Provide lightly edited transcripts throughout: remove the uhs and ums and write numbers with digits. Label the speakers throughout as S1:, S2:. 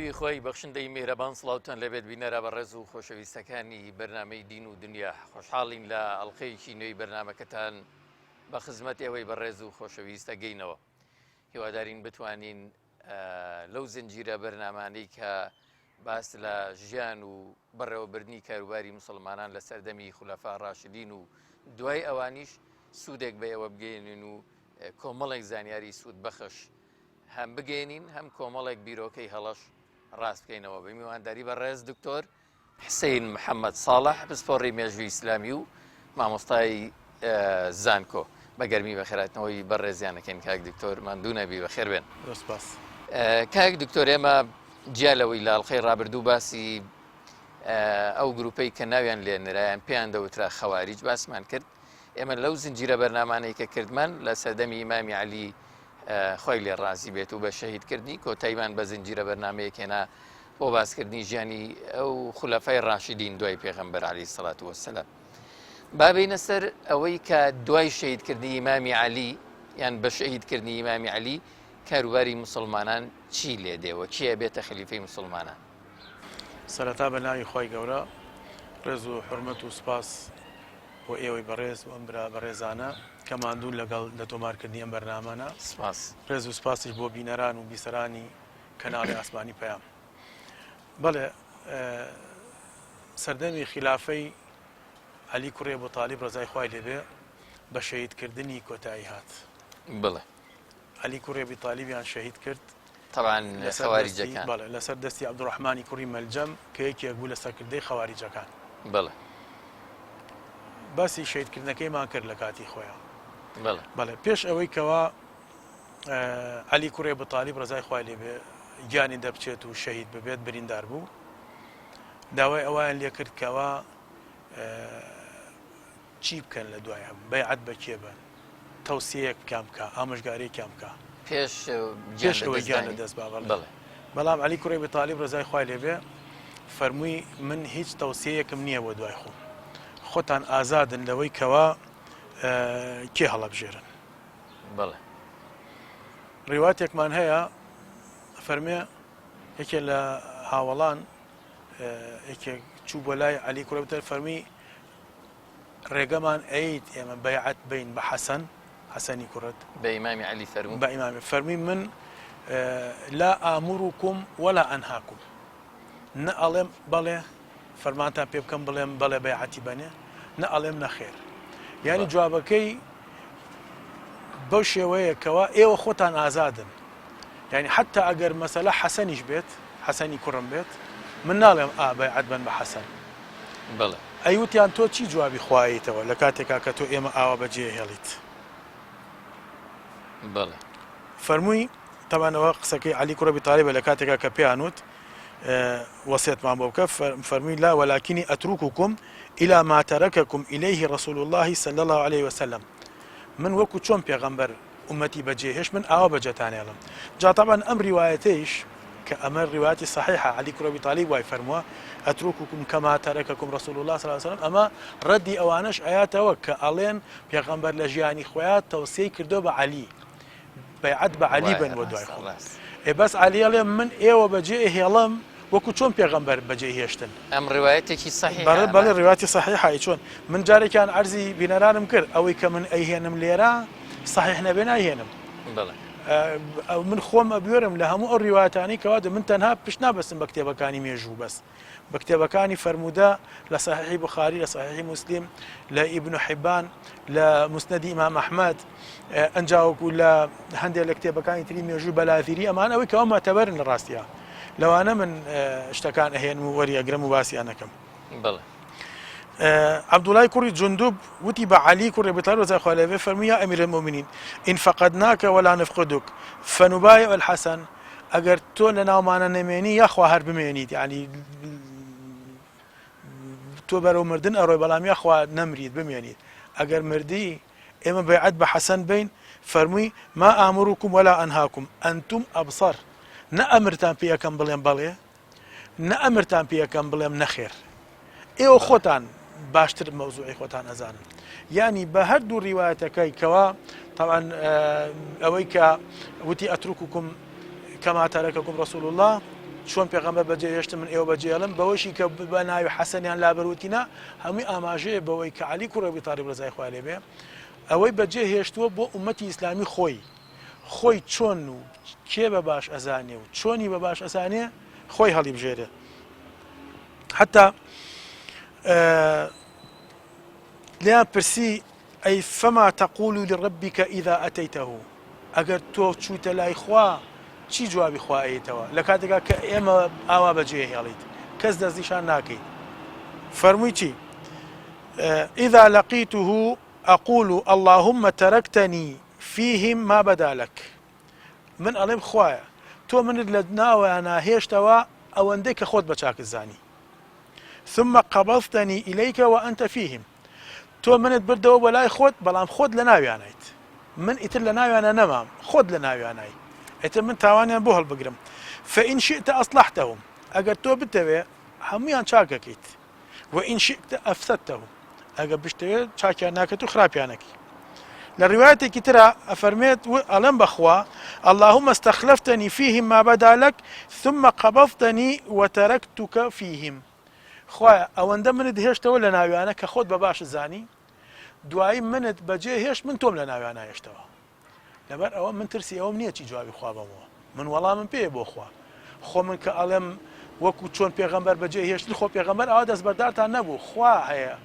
S1: ناوی خۆی بەخشندەی میهرەبان سڵاوتان لەبێت بینەرە بە ڕێز و خۆشەویستەکانی بەرنامەی دین و دنیا خۆشحاڵین لە ئەڵقەیەکی نوێی بەرنمەکەتان بە خزمەت ئێوەی بەڕێز و خۆشەویستە گەینەوە. هیوادارین بتوانین لەو زنجیرە بەرنامانەی کە باس لە ژیان و بەڕێوەبردنی کاروباری مسلمانان لە سەردەمی خولەفا ڕاشدین و دوای ئەوانیش سوودێک بە ئێوە بگەێنین و کۆمەڵێک زانیاری سوود بەخش هەم بگەێنین هەم کۆمەڵێک بیرۆکەی هەڵەش ڕاست بکەینەوە. بە میوانداری بەڕێز دکتۆر حسین محەممەد ساڵح پسپۆڕی مێژووی ئیسلامی و مامۆستای زانکۆ بە گەرمی بەخێراتنەوەی بەڕێزیانەکەین. کاک دکتۆر ماندوو نەبی بەخێر بێن. کاک دکتۆر ئێمە جیالەوەی لە ئەڵقەی ڕابردوو باسی ئەو گروپەی کە ناویان لێنرایان پێیان دەوترا خەواریج باسمان کرد. ئێمە لەو زنجیرە بەرنامانەی کە کردمان لە سەردەمی ئیمامی عەلی خۆی لێ ڕازی بێت و بە شەهیدکردنی کۆتاییمان بە زنجیرە بەرنامەیەکێنا بۆ باسکردنی ژیانی ئەو خولەفای ڕاشدین دوای پێغەمبەر عەلەیهی سەڵات وەسەلام. بابینە سەر ئەوەی کە دوای شەهیدکردنی ئیمامی عەلی یان بە شەهیدکردنی ئیمامی عەلی کاروباری مسلمانان چی لێ دێوە؟ چیە بێتە خەلیفەی مسلمانان؟
S2: سەرەتا بە ناوی خۆی گەورە ڕێز و حورمەت و سوپاس بۆ ئێوەی بەڕێز و ئەم برا بەڕێزانە کە ماندوو لەگەڵ لە تۆمارکردنی ئەم بەرنامانە.
S1: سپاس.
S2: ڕێز و سپاسیش بۆ بینەران و بیسەرانی کەناڵی ئاسمانی پەیام. بەڵێ سەردەمی خلافەی عەلی کوڕی ئەبوو تاڵیب ڕەزای خوای لێبێ بە شەهیدکردنی کۆتایی هات.
S1: بڵێ
S2: عەلی کوڕی ئەبوو تاڵیبیان شەهید کرد
S1: طبعاً خەواریجەکان.
S2: بەڵێ لەسەر دەستی عەبدوڕەحمانی کوڕی مەلجەم کە یەکێک بوو لە سەرکردەی خەواریجەکان.
S1: بڵێ
S2: باسی شەهیدکردنەکەیمان کرد لە کاتی خۆیان.
S1: بڵێ
S2: پێش ئەوەی کەوا عەلی کوڕی ئەبوو تاڵیب ڕەزای خوای لێبێ گیانی دەبچێت و شەهید ببێت بریندار بوو. داوای ئەویان لێ کرد کەوا چی بکەن لە دوای هەم بەیعەت بە کێ بن، تەوسیەیەک بکام بکە، ئامۆژگارییەکیان بکە پێش ئەوەی گیان لەدەست با. بەڵام عەلی کوڕی ئەبوو تاڵیب ڕەزای خوای لێبێ فەرمووی من هیچ تەوسیەیەکم نییە بۆ دوای خۆم، خۆتان ئازادن لەوەی کەوا کێ هەڵەبژێرن.
S1: بڵێ
S2: ڕیواتێکمان هەیە فەرمێ یەکێ لە هاوڵان یەکێک چوو بۆ لای عەلی کوڕی ئەبوو تاڵیب فەرمی ڕێگەمان ئەیت ئێمە بەیعەت بین بە حەسەن، حەسەنی کوڕت
S1: بە ئیمامی عەلی فەرموو
S2: بە ئیمامی فەرمی من لا ئاموروکم وەلا ئەنهاکم، نە ئەڵێم بەڵێ فەرمانتان پێ بکەم بڵێم بەڵێ بەیعەتی بەنێ، نە ئەڵێم نەخێر. یعنی جوابەکەی بەو شێوەیە کەوا ئێوە خۆتان ئازادن. یعنی حتا ئەگەر مەسەلە حەسەنیش بێت، حەسەنی کوڕم بێت، من ناڵێم بەیعەت بن بە حەسەن.
S1: بڵێ
S2: ئەیوتیان تۆ چی جوابی خواییتەوە لە کاتێکا کە تۆ ئێمە ئاوا بەجێ هێڵیت؟
S1: بڵێ
S2: فەرمووی تەمانەوە قسەکەی عەلی کوڕی ئەبوو تاڵیبە لە کاتێکا کە پێیانوت وەسیەتمان بۆ بکە فەرمووی لا وەلاکینی ئەتروکوکم ئیلا ما تەرەکەکم ئیلەیهی ڕەسوول الله صلی الله علیه وسلم، من وەکو چۆن پێغەمبەر ئومەتی بەجێهێش من ئاوا بەجێتان هێڵم. جا طبعا ئەم ڕیوایەتەیش کە ئەمە ڕیواەتی صحیحە عەلی کوڕی ئەبوو تاڵیب وای فەرمووە ئەتروکوکم کەما تەرەکەکم ڕەسوول الله صلی الله علیه وسلم، ئەمە ڕەدی ئەوانەش ئەیاتەوە کە ئەڵێن پێغەمبەر لە ژیانی خۆیان تەوسیەی کردو بە عەلی بەیعەت بە عەلی بن بۆ دوای خۆ. بەس عەلی ئەڵێ من ئێوە بەجێ هێڵم وەکو چۆن پێغەمبەر بەجێ هێشتن.
S1: ئەم ڕیوایەتێکی صحیحە.
S2: بەڵێ ڕیواەتی صحیحە. چۆن من جارێکیان عەرزی بینەرانم کرد ئەوەی کە من ئەیهێنم لێرە صحیح نەبێ نایهێنم. من خۆم ئەبوێرم لە هەموو ئەو ڕیواتانی کەوا من تەنها پشت نابەستم بە کتێبەکانی مێژوو بەس بە کتێبەکانی فەرموودە لە صحیحی بوخاری، لە صحیحی مسلم، لە ئیبن حیبان، لە مسنەدی ئیمام ئەحمەد، ئەنجاوەکو لە هەندێک لە کتێبەکانی تری مێژوو بەلاذیری، ئەمان ئەوەی کەوا مەتەبەرن لە ڕاستیە لەوانە من شتەکان ئەهێن و وەریەگرم و باسییان نەکەم.
S1: بڵێ
S2: عەبدوڵای کوڕی جوندوب وتی بە عەلی کوڕی ئەبوو تاڵیب ڕەزای خوای لێبێ فەرمووی یا ئەمیرە المؤمنین ئین فەقەدناکە وەلا نەفقدوک فەنوبایع الحەسەن، ئەگەر تۆ لە ناومانە نەمێنی یاخوا هەر بمێنیت، یعنی تۆ بەرەو مردن ئەڕۆی بەڵام یاخوا نەمریت بمێنیت، ئەگەر مردی ئێمە بەیعەت بە حەسەن بین. فەرمووی ما ئاموروکم وەلا ئەنهاکم ئەنتم ئەبسەر، نە ئەمرتان پێ یەکەم بڵێم بەڵێ، نە ئەمرتان پێ یەکەم بڵێم نەخێر، ئێوە خۆتان باشتر مەوزوعی خۆتان ئەزانن. یعنی بە هەردوو ڕیوایەتەکەی کەوا طبعا ئەوەی کە وتی ئەتروکوکم کەما تەرەکەکم ڕەسوول الله چۆن پێغەمبەر بەجێ هێشت من ئێوە بەجێڵم بەوەشی کە بە ناوی حەسەنیان لابەروتینە هەمووی ئاماژەیە بەوەی کە عەلی کوڕی ئەبی تاڵیب ڕزای خوا لێ بێ ئەوەی بەجێ هێشتووە بۆ ئومەتی ئیسلامی خۆی چۆن و کێ بە باش ئەزانێ و چۆنی بە باش ئەزانێ خۆی هەڵی بژێرێ حتا لیان پرسی ئەی فەما تەقول لربك إذا ئەتەیتەه ئەگەر تۆ چووتە لای خوا چی جوابی خوا ئەیتەوە لە کاتێکا کە ئێمە ئاوا بەجێ هێڵیت کەس دەستنیشان ناکەیت فەرمووی چی إذا لقيته أقول اللهم تركتني فيهم ما بدا لك من ئەڵێم خوایە تۆ منت لە ناویانە هێشتەوە ئەوەندەی کە خۆت بە چاکت زانی ثم قبضتني إليك وأنت فيهم تۆ منت بردەوە بە لای خۆت بەڵام خۆت لە ناویانیت من ئیتر لە ناویانە نەمام خۆت لە ناویانایی ئیتر من تاوانیان بۆ هەڵبگرم فإن شئت أصلحتهم ئەگەر تۆ بتەوێ هەمویان چاکەکەیت وإن شئت أفسدتهم ئەگەر بشتەوێ چاکیان ناکەت و خراپیانەکەی لە ڕوايەتێکی ترە ئەفەرمێت ئەڵێم بەخوا اللهم استخلفتني فيهم ما بدا لك ثم قبضتني وتركتك فيهم خوایە ئەوەندە منت هێشتەوە لە ناویانە کە خۆت بە باش زانی دوایی منت بەجێ هێشت من تۆم لە ناویانە هێشتەوە لەبەر ئەوە من ترسی ئەوم نییە چی جوابی خوا بەمەوە من وەڵامم پێ بۆ خوا خۆ من کە ئەڵێم وەکو چۆن پێغەمبەر بەجێ هێشت خۆ پێغەمبەر ئەوە دەستبەردارتان نەبوو خوا هەیە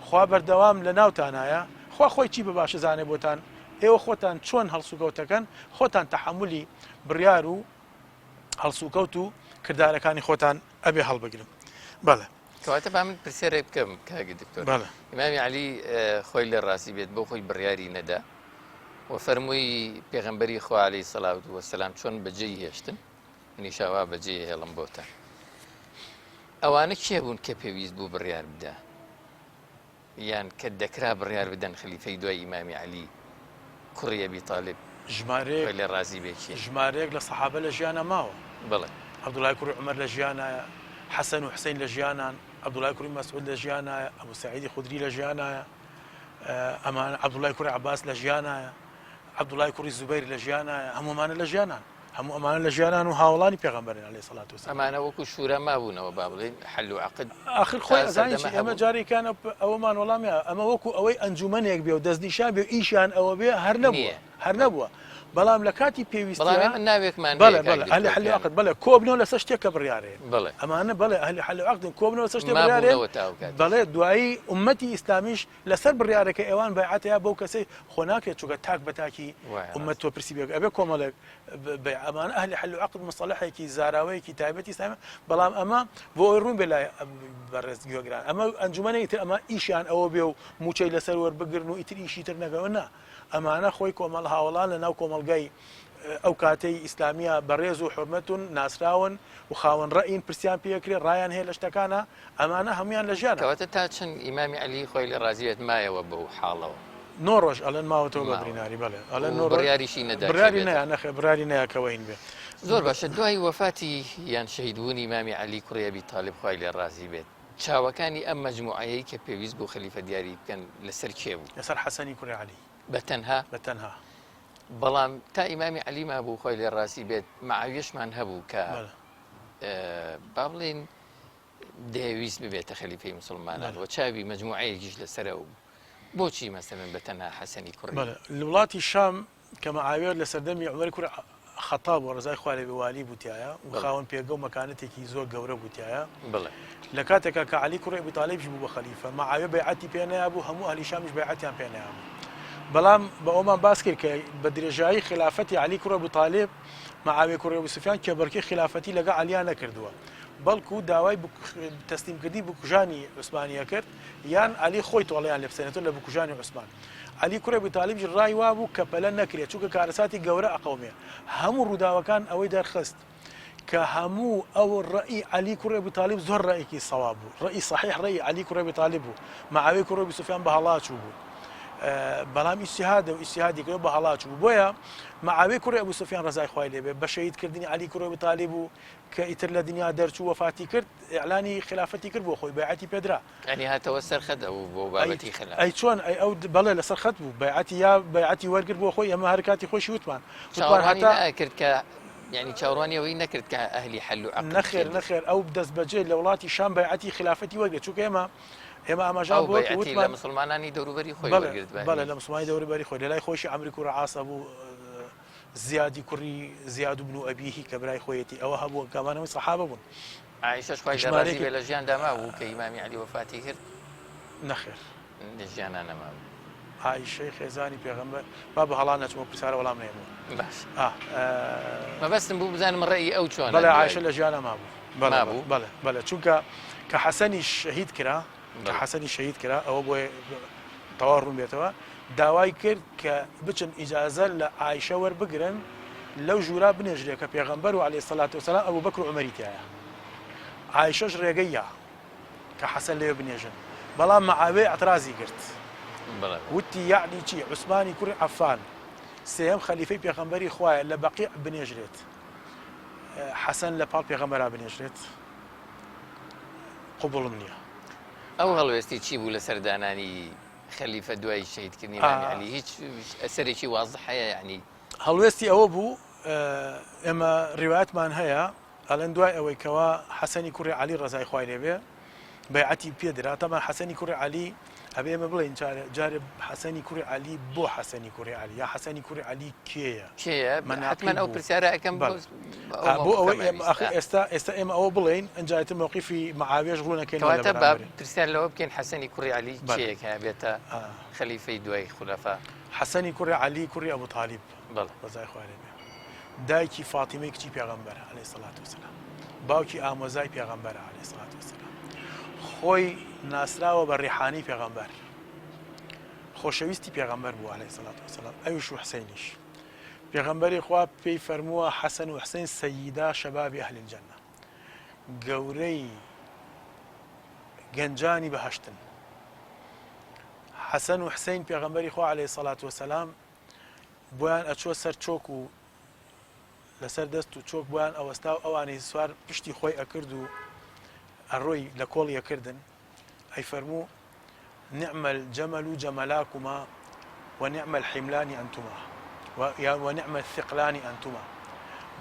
S2: خوا بەردەوام لە ناوتانایە خوا خۆی چی بە باش زانێ بۆتان ئێوە خۆتان چۆن هەڵسوکەوتەکەن خۆتان تەحملی بڕیار و هەڵسوکەوت و کردارەکانی خۆتان ئەبێ هەڵبگرن بەڵێ
S1: کەواتە با من پرسیارێک بکەم کاگە دکتۆر ئیمامی عەلی خۆی لە ڕاستی بێت بۆ خۆی بڕیاری نەدا و فەرمووی پێغەمبەری خوا عەلەیهی سەڵات وەسەلام چۆن بەجێی هێشتن منیشاوا بەجێ هێڵم بۆتە ئەوانە کێ بوون کە پێویست بوو بڕیار بدە یان کە دەکرا بڕیار بدەن خلیفەی دوای ئیمامی عەلی کوڕی ئەبی تاڵیب
S2: ژمارەیەک
S1: لە ڕازی بێکی
S2: ژمارەیەک لە سەحابە لە ژیانە ماوە
S1: بڵێ
S2: عەبدوڵای کوڕی عومەر لە ژیانایە حەسەن و حوسەین لە ژیانان عەبدوڵای کوڕی مەسعود لە ژیانایە ئەبوو سەعیدی خودری لە ژیانایە ئەمان عەبدوڵای کوڕی عەباس لە ژیانایە عەبدوڵای کوڕی زوبەیر لە ژیانایە هەموومانە لە ژیانان هەموو ئەمانە لە ژیانان و هاوڵانی پێغەمبەرن عەلەیهی سەڵات وسەلام
S1: ئەمانە وەکو شورا مابوونەوە با بڵێن حەل و عەقد
S2: ئاخر خۆی ئەزانی ئەمە جارێکان ئەوەمان وەڵامیە ئەمە وەکو ئەوەی ئەنجومەنێک بێ و دەستنیشان بێ و ئیشیان ئەوە بێ هەر نەبووە بەڵام لە کاتی پێویستیان
S1: ناوێکمان
S2: ئەهلی حەل و عەقد بەڵێ کۆبنەوە لەسەر شتێکە بڕیارێ
S1: بڵێ
S2: ئەمانە بەڵێ ئەهلی حەل و عەقدن کۆبنەوە لەسەر شتێک بڕیارێ بەڵێ دوایی ئومەتی ئیسلامیش لەسەر بڕیارەکە ئێوان بەیعەتەیە بەو کەسەی خۆ ناکرێت چونکە تاک بەتاکی ئومەت تۆ پرسی بێ ئەبێ کۆمەڵێک ئەمانە ئەهلی حەل و عەقد مصطلحێکی زاراوەیەکی تایبەتی ئیسلامی بەڵام ئەمە بۆ ئەوی ڕوون بێ لای بەڕێز گوێگران ئەمە ئەنجومەنێکی تر ئەمە ئیشیان ئەوە بێ و موچەی لەسەر وەربگرن و ئیتر ئیشی تر نەگەوە نا ئەمانە خۆی کۆمەڵ هاوڵان لە ناو کۆمەڵگای ئەو کاتەی ئیسلامیە بەڕێز و حورمەت و ناسراون و خاوەن ڕەئین پرسیان پێکرێ ڕایان هەیە لە شتەکانە ئەمانە هەمویان لە ژیانە
S1: کەواتە تا چەند ئیمامی عەلی خۆی لە ڕازیەت مایەوە بەو حاڵەوە
S2: 9 ڕۆژ ئەڵێن ماوەتەوە بە بریناری بەڵێ ئەڵێن
S1: بڕیاریشی نەدا
S2: بڕیاری نەیە نەخێ بڕیاری نەیەکەوەین بێ
S1: زۆر باشە دوای وەفاتی یان شەهیدبوونی ئیمامی عەلی کوڕی ئەبی تاڵیب خوای لێ ڕازی بێت چاوەکانی ئەم مەجموعەیەی کە پێویست بوو خەلیفە دیاری بکەن لەسەر کێ بوو
S2: لەسەر حەسەنی کوڕی عەلی
S1: بەتەنها بەڵام تا ئیمامی عەلی مابوو خۆی لێ ڕاستی بێت مەعاویەشمان هەبوو کە با بڵێن دەیویست ببێتە خەلیفەی موسڵمانان و چاوی مەجموعەیەکیش لەسەرە و بۆچی مەسەلەن بەتەنها حەسەنی کوڕی
S2: لە وڵاتی شام کە مەعاویە لە سەردەمی عومەری کوڕی خەتاب و ڕزای خوا لێ بێ والی بووتایە و خاوەن پێگە و مەکانەتێکی زۆر گەورە بووتایە لە کاتێکە کە عەلی کوڕی ئەبی تاڵیبش بوو بە خەلیفە مەعاویە بەیعەتی پێ نەیابوو هەموو ئەهلی شامیش بەیعەتیان پێ نەیابوو بەڵام بە ئەومان باس کرد کە بە درێژایی خلافەتی عەلی کوڕی ئەبی تاڵیب مەعاویە کوڕی ئەبوو سوفیان کێبەرکەی خلافەتی لەگەڵ عەلیان نەکردووە بەڵکو داوای تەسلیمکردنی بکوژانی عوسمانیە کرد یان عەلی خۆی تۆڵەیان لێ بسێنێتەوە لە بکوژانی عوسمان عەلی کوڕی ئەبی تاڵیبش ڕای وا بوو کە پەلە نەکرێت چونکە کارەساتی گەورە ئەقەومێ هەموو ڕووداوەکان ئەوەی دەرخست کە هەموو ئەو ڕەئی عەلی کوڕی ئەبی تاڵیب زۆر ڕەیەکی سەواب بوو ڕەئی صەحیح ڕەئی عەلی کوڕی ئەبی تاڵیب بوو مەعاویە کوڕی ئەبی سوفیان بە هەڵاچوو بوو بەڵام ئیجتیهادە و ئیجتیهادی کردەوە بە هەڵاچ بوو بۆیە مەعاویە کوڕی ئەبوو سوفیان ڕزای خوای لێ بێ بە شەهیدکردنی عەلی کوڕی ئەبی تاڵیب بوو کە ئیتر لە دنیا دەرچوو وەفاتی کرد ئیعلانی خلافەتی کرد بۆ خۆی بەیعەتی پێدرا
S1: یعنی هاتەوە سەرخەت ئەو بۆ بابەتی خلافەت
S2: ئەی چۆن ئەو بەڵێ لەسەر خەت بوو بەیعەتی یا بەیعەتی وەرگرت بۆ خۆی ئەمە هەر کاتی خۆشی وتمان
S1: هەتا کرد کە يعني چاوەڕوانیەوەی نەکرد کە ئەهلی حەل و عەقد
S2: نەخێر ئەو دەست بەجێ لە وڵاتی شام بەیعەتی خلافەتی وەرگرت چونکە ئێمە ئاماژان بووە کە
S1: بەیعەتی لە مسلمانانی دەوروبەری خۆی وەرگرت
S2: بەڵێ لە مسلمانی دەوروبەری خۆی لە لای خۆشی عەمری کوڕە عاصە بوو زیادی کوڕی زیاد بن ئەبیهی کە برای خۆیەتی ئەوە هەبووە کامانەوەی سەحابە بوون
S1: عایشەش خوای لەڕازی بێ لە ژیان داما بوو کە ئیمامی عەلی وەفاتی کرد
S2: نەخێر
S1: لە ژیانە نەما بوو
S2: عایشەی خێزانی پێغەمبەر با بە هەڵان نەچمە پرسیارە وەڵام نێبوو
S1: باش مەبەستم بوو بزانم ڕێی ئەو چۆن
S2: بەڵێ عایشە لە ژیانە مابوو بەڵێ چونکە کە حەسەنی شەهید کرا کە حەسەنی شەهید کرا ئەوە بۆ تەواو ڕوون بێتەوە داوای کرد کە بچن ئیجازە لە عایشە وەربگرن لەو ژوورا بنێژرێ کە پێغەمبەر و عەلەیهی سەڵات وسەلام ئەبوو بەکر و عومەری تایە عایشەش ڕێگەیە کە حەسەن لێوێ بنێژن بەڵام مەعاوێ ئەترازی کرد وتی یعنی چی عوسمانی کوڕی عەفان سێهەم خەلیفەی پێغەمبەری خوایە لە بەقیع بنێژرێت حەسەن لە پاڵ پێغەمبەرا بنێژرێت قوبوڵم نییە
S1: ئەو هەڵوێستی چی بوو لە سەردانانی خەلیفە دوای شەهیدکردنی ئیمامی عەلی هیچ ئەسەرێکی واضح هەیە یعنی
S2: هەڵوێستی ئەوە بوو ئێمە ڕیوایەتمان هەیە ئەڵێن دوای ئەوەی کەوا حەسەنی کوڕی عەلی ڕەزای خوای لێبێ بەیعەتی پێدرا تەمان حەسەنی کوڕی عەلی ئەبێ ئێمە بڵێن جارێ حەسەنی کوڕی عەلی بۆ حەسەنی کوڕی عەلی یا حەسەنی کوڕی عەلی کێیە
S1: حتمەن ئەو پرسیارە ئەەکەم
S2: بۆ ئەوەی ئێستا ئێمە ئەوە بڵێن ئەنجایەتە مووقیفی مەعاوێش ڕوونەکەین
S1: پرسیار لەوە بکەین حەسەنی کوڕی عەلی کێیە کە بێتە خەلیفەی دوای خولەفا
S2: حەسەنی کوڕی عەلی کوڕی ئەبوو تالیب ڕەزای خوای لێبێ دایکی فاتیمەی کچی پێغەمبەرە عەلەیهی سەڵات وسەلام باوکی ئامۆزای پێغەمبەرە عەلەیهی سەڵات وسەلام خۆی ناسراوە بە ڕیحانی پێغەمبەر خۆشەویستی پێغەمبەر بوو عەلەیهی سەڵات وسەلام ئەویش و حسەینیش پێغەمبەری خوا پێی فەرمووە حەسەن و حسەین سەییدا شەبابی ئەهلی الجەنە گەورەی گەنجانی بەهەشتن حەسەن و حسەین پێغەمبەری خوا عەلەیهی سەڵات وسەلام بۆیان ئەچووە سەر چۆک و لەسەر دەست و چۆک بۆیان ئەوەستا و ئەوانەی سوار پشتی خۆی ئەکرد و ئەڕۆی لە کۆڵیەکردن ئەی فەرموو نعم الجمل جملاكما ونعم الحملان أنتما ونعم الثقلان أنتما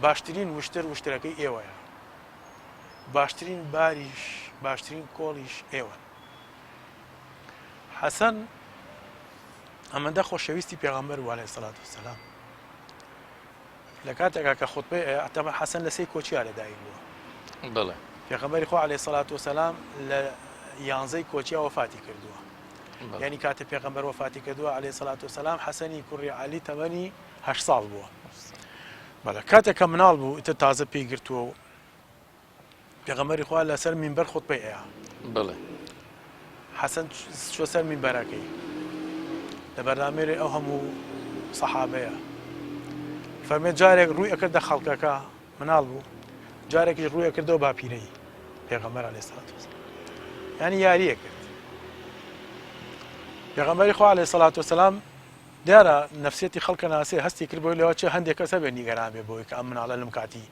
S2: باشترین وشتر وشترەکەی ئێوەیە باشترین باریش باشترین کۆڵیش ئێوە حەسەن ئەمەندە خۆشەویستی پێغەمبەر بوو عەلەیهی سەڵات وسەلام لە کاتێکا کە خوتبەی ئەتەمە حەسەن لە سێ کۆچیا لەدایک بووە
S1: بڵێ
S2: پێغەمبەری خوا عەلەیهی سەڵات وسەلام لە 11 کۆچیا وەفاتی کردووە یعنی کاتە پێغەمبەر وەفاتی کردووە عەلەیهی سەڵات وسەلام حەسەنی کوڕی عەلی تەمەنی 8 ساڵ بووە بەڵێ کاتێککە مناڵ بوو ئیتر تازە پێی گرتووە و پێغەمبەری خوا لەسەر مینبەر خوتبەی ئەیە
S1: بڵێ
S2: حەسەن چووە سەر مینبەرەکەی لە بەردامێرێ ئەو هەموو سەحابەیە فەرمێ جارێک ڕووی ئەکردە خەڵکەکە مناڵ بوو جارێکیش ڕووی ئەکردەوە باپیرەی پێغەمبەر عەلەیهی سەڵات وسەلام یعنی یاریە کرد پێغەمبەری خوا عەلەیهی سەڵات وسەلام دیارە نەفسیەتی خەڵکە ناسێ هەستی کرد بۆی لەوە چێ هەندێک کەسە بێ نیگەران بێ بۆی کە ئەم مناڵە لەم کاتی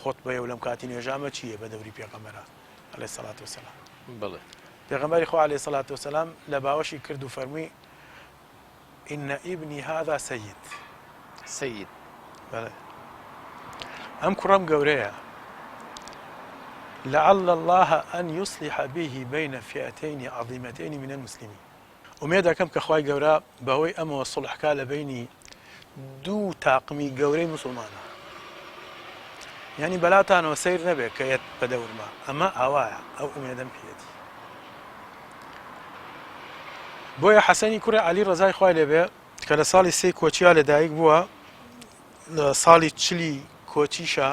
S2: خۆتبەیە و لەم کاتی نوێژامە چییە بە دەوری پێغەمبەرە عەلەیهی سەڵات وسەلام
S1: بڵێ
S2: پێغەمبەری خوا عەلەیهی سەڵات وسەلام لە باوەشی کرد و فەرمووی إن ابني هذا سيد بەڵێ ئەم کوڕەم گەورەیە لعل الله أن يصلح به بين فئتين عظيمتين من المسلمين ومێ دەکەم کە خوای گەورە بەهۆی ئەمەوە سڵحکا لە بینی دوو تاقمی گەورەی موسڵمانە یعنی بەلاتانەوە سەیر نەبێت کە یەت بە دەورما ئەمە ئاوایە ئەو ئومێدەم پێێتی بۆیە حەسەنی کوڕی عەلی ڕەزای خوای لێبێ کە لە ساڵی 3 کۆچیا لەدایک بووە لە ساڵی 40 کۆچیشە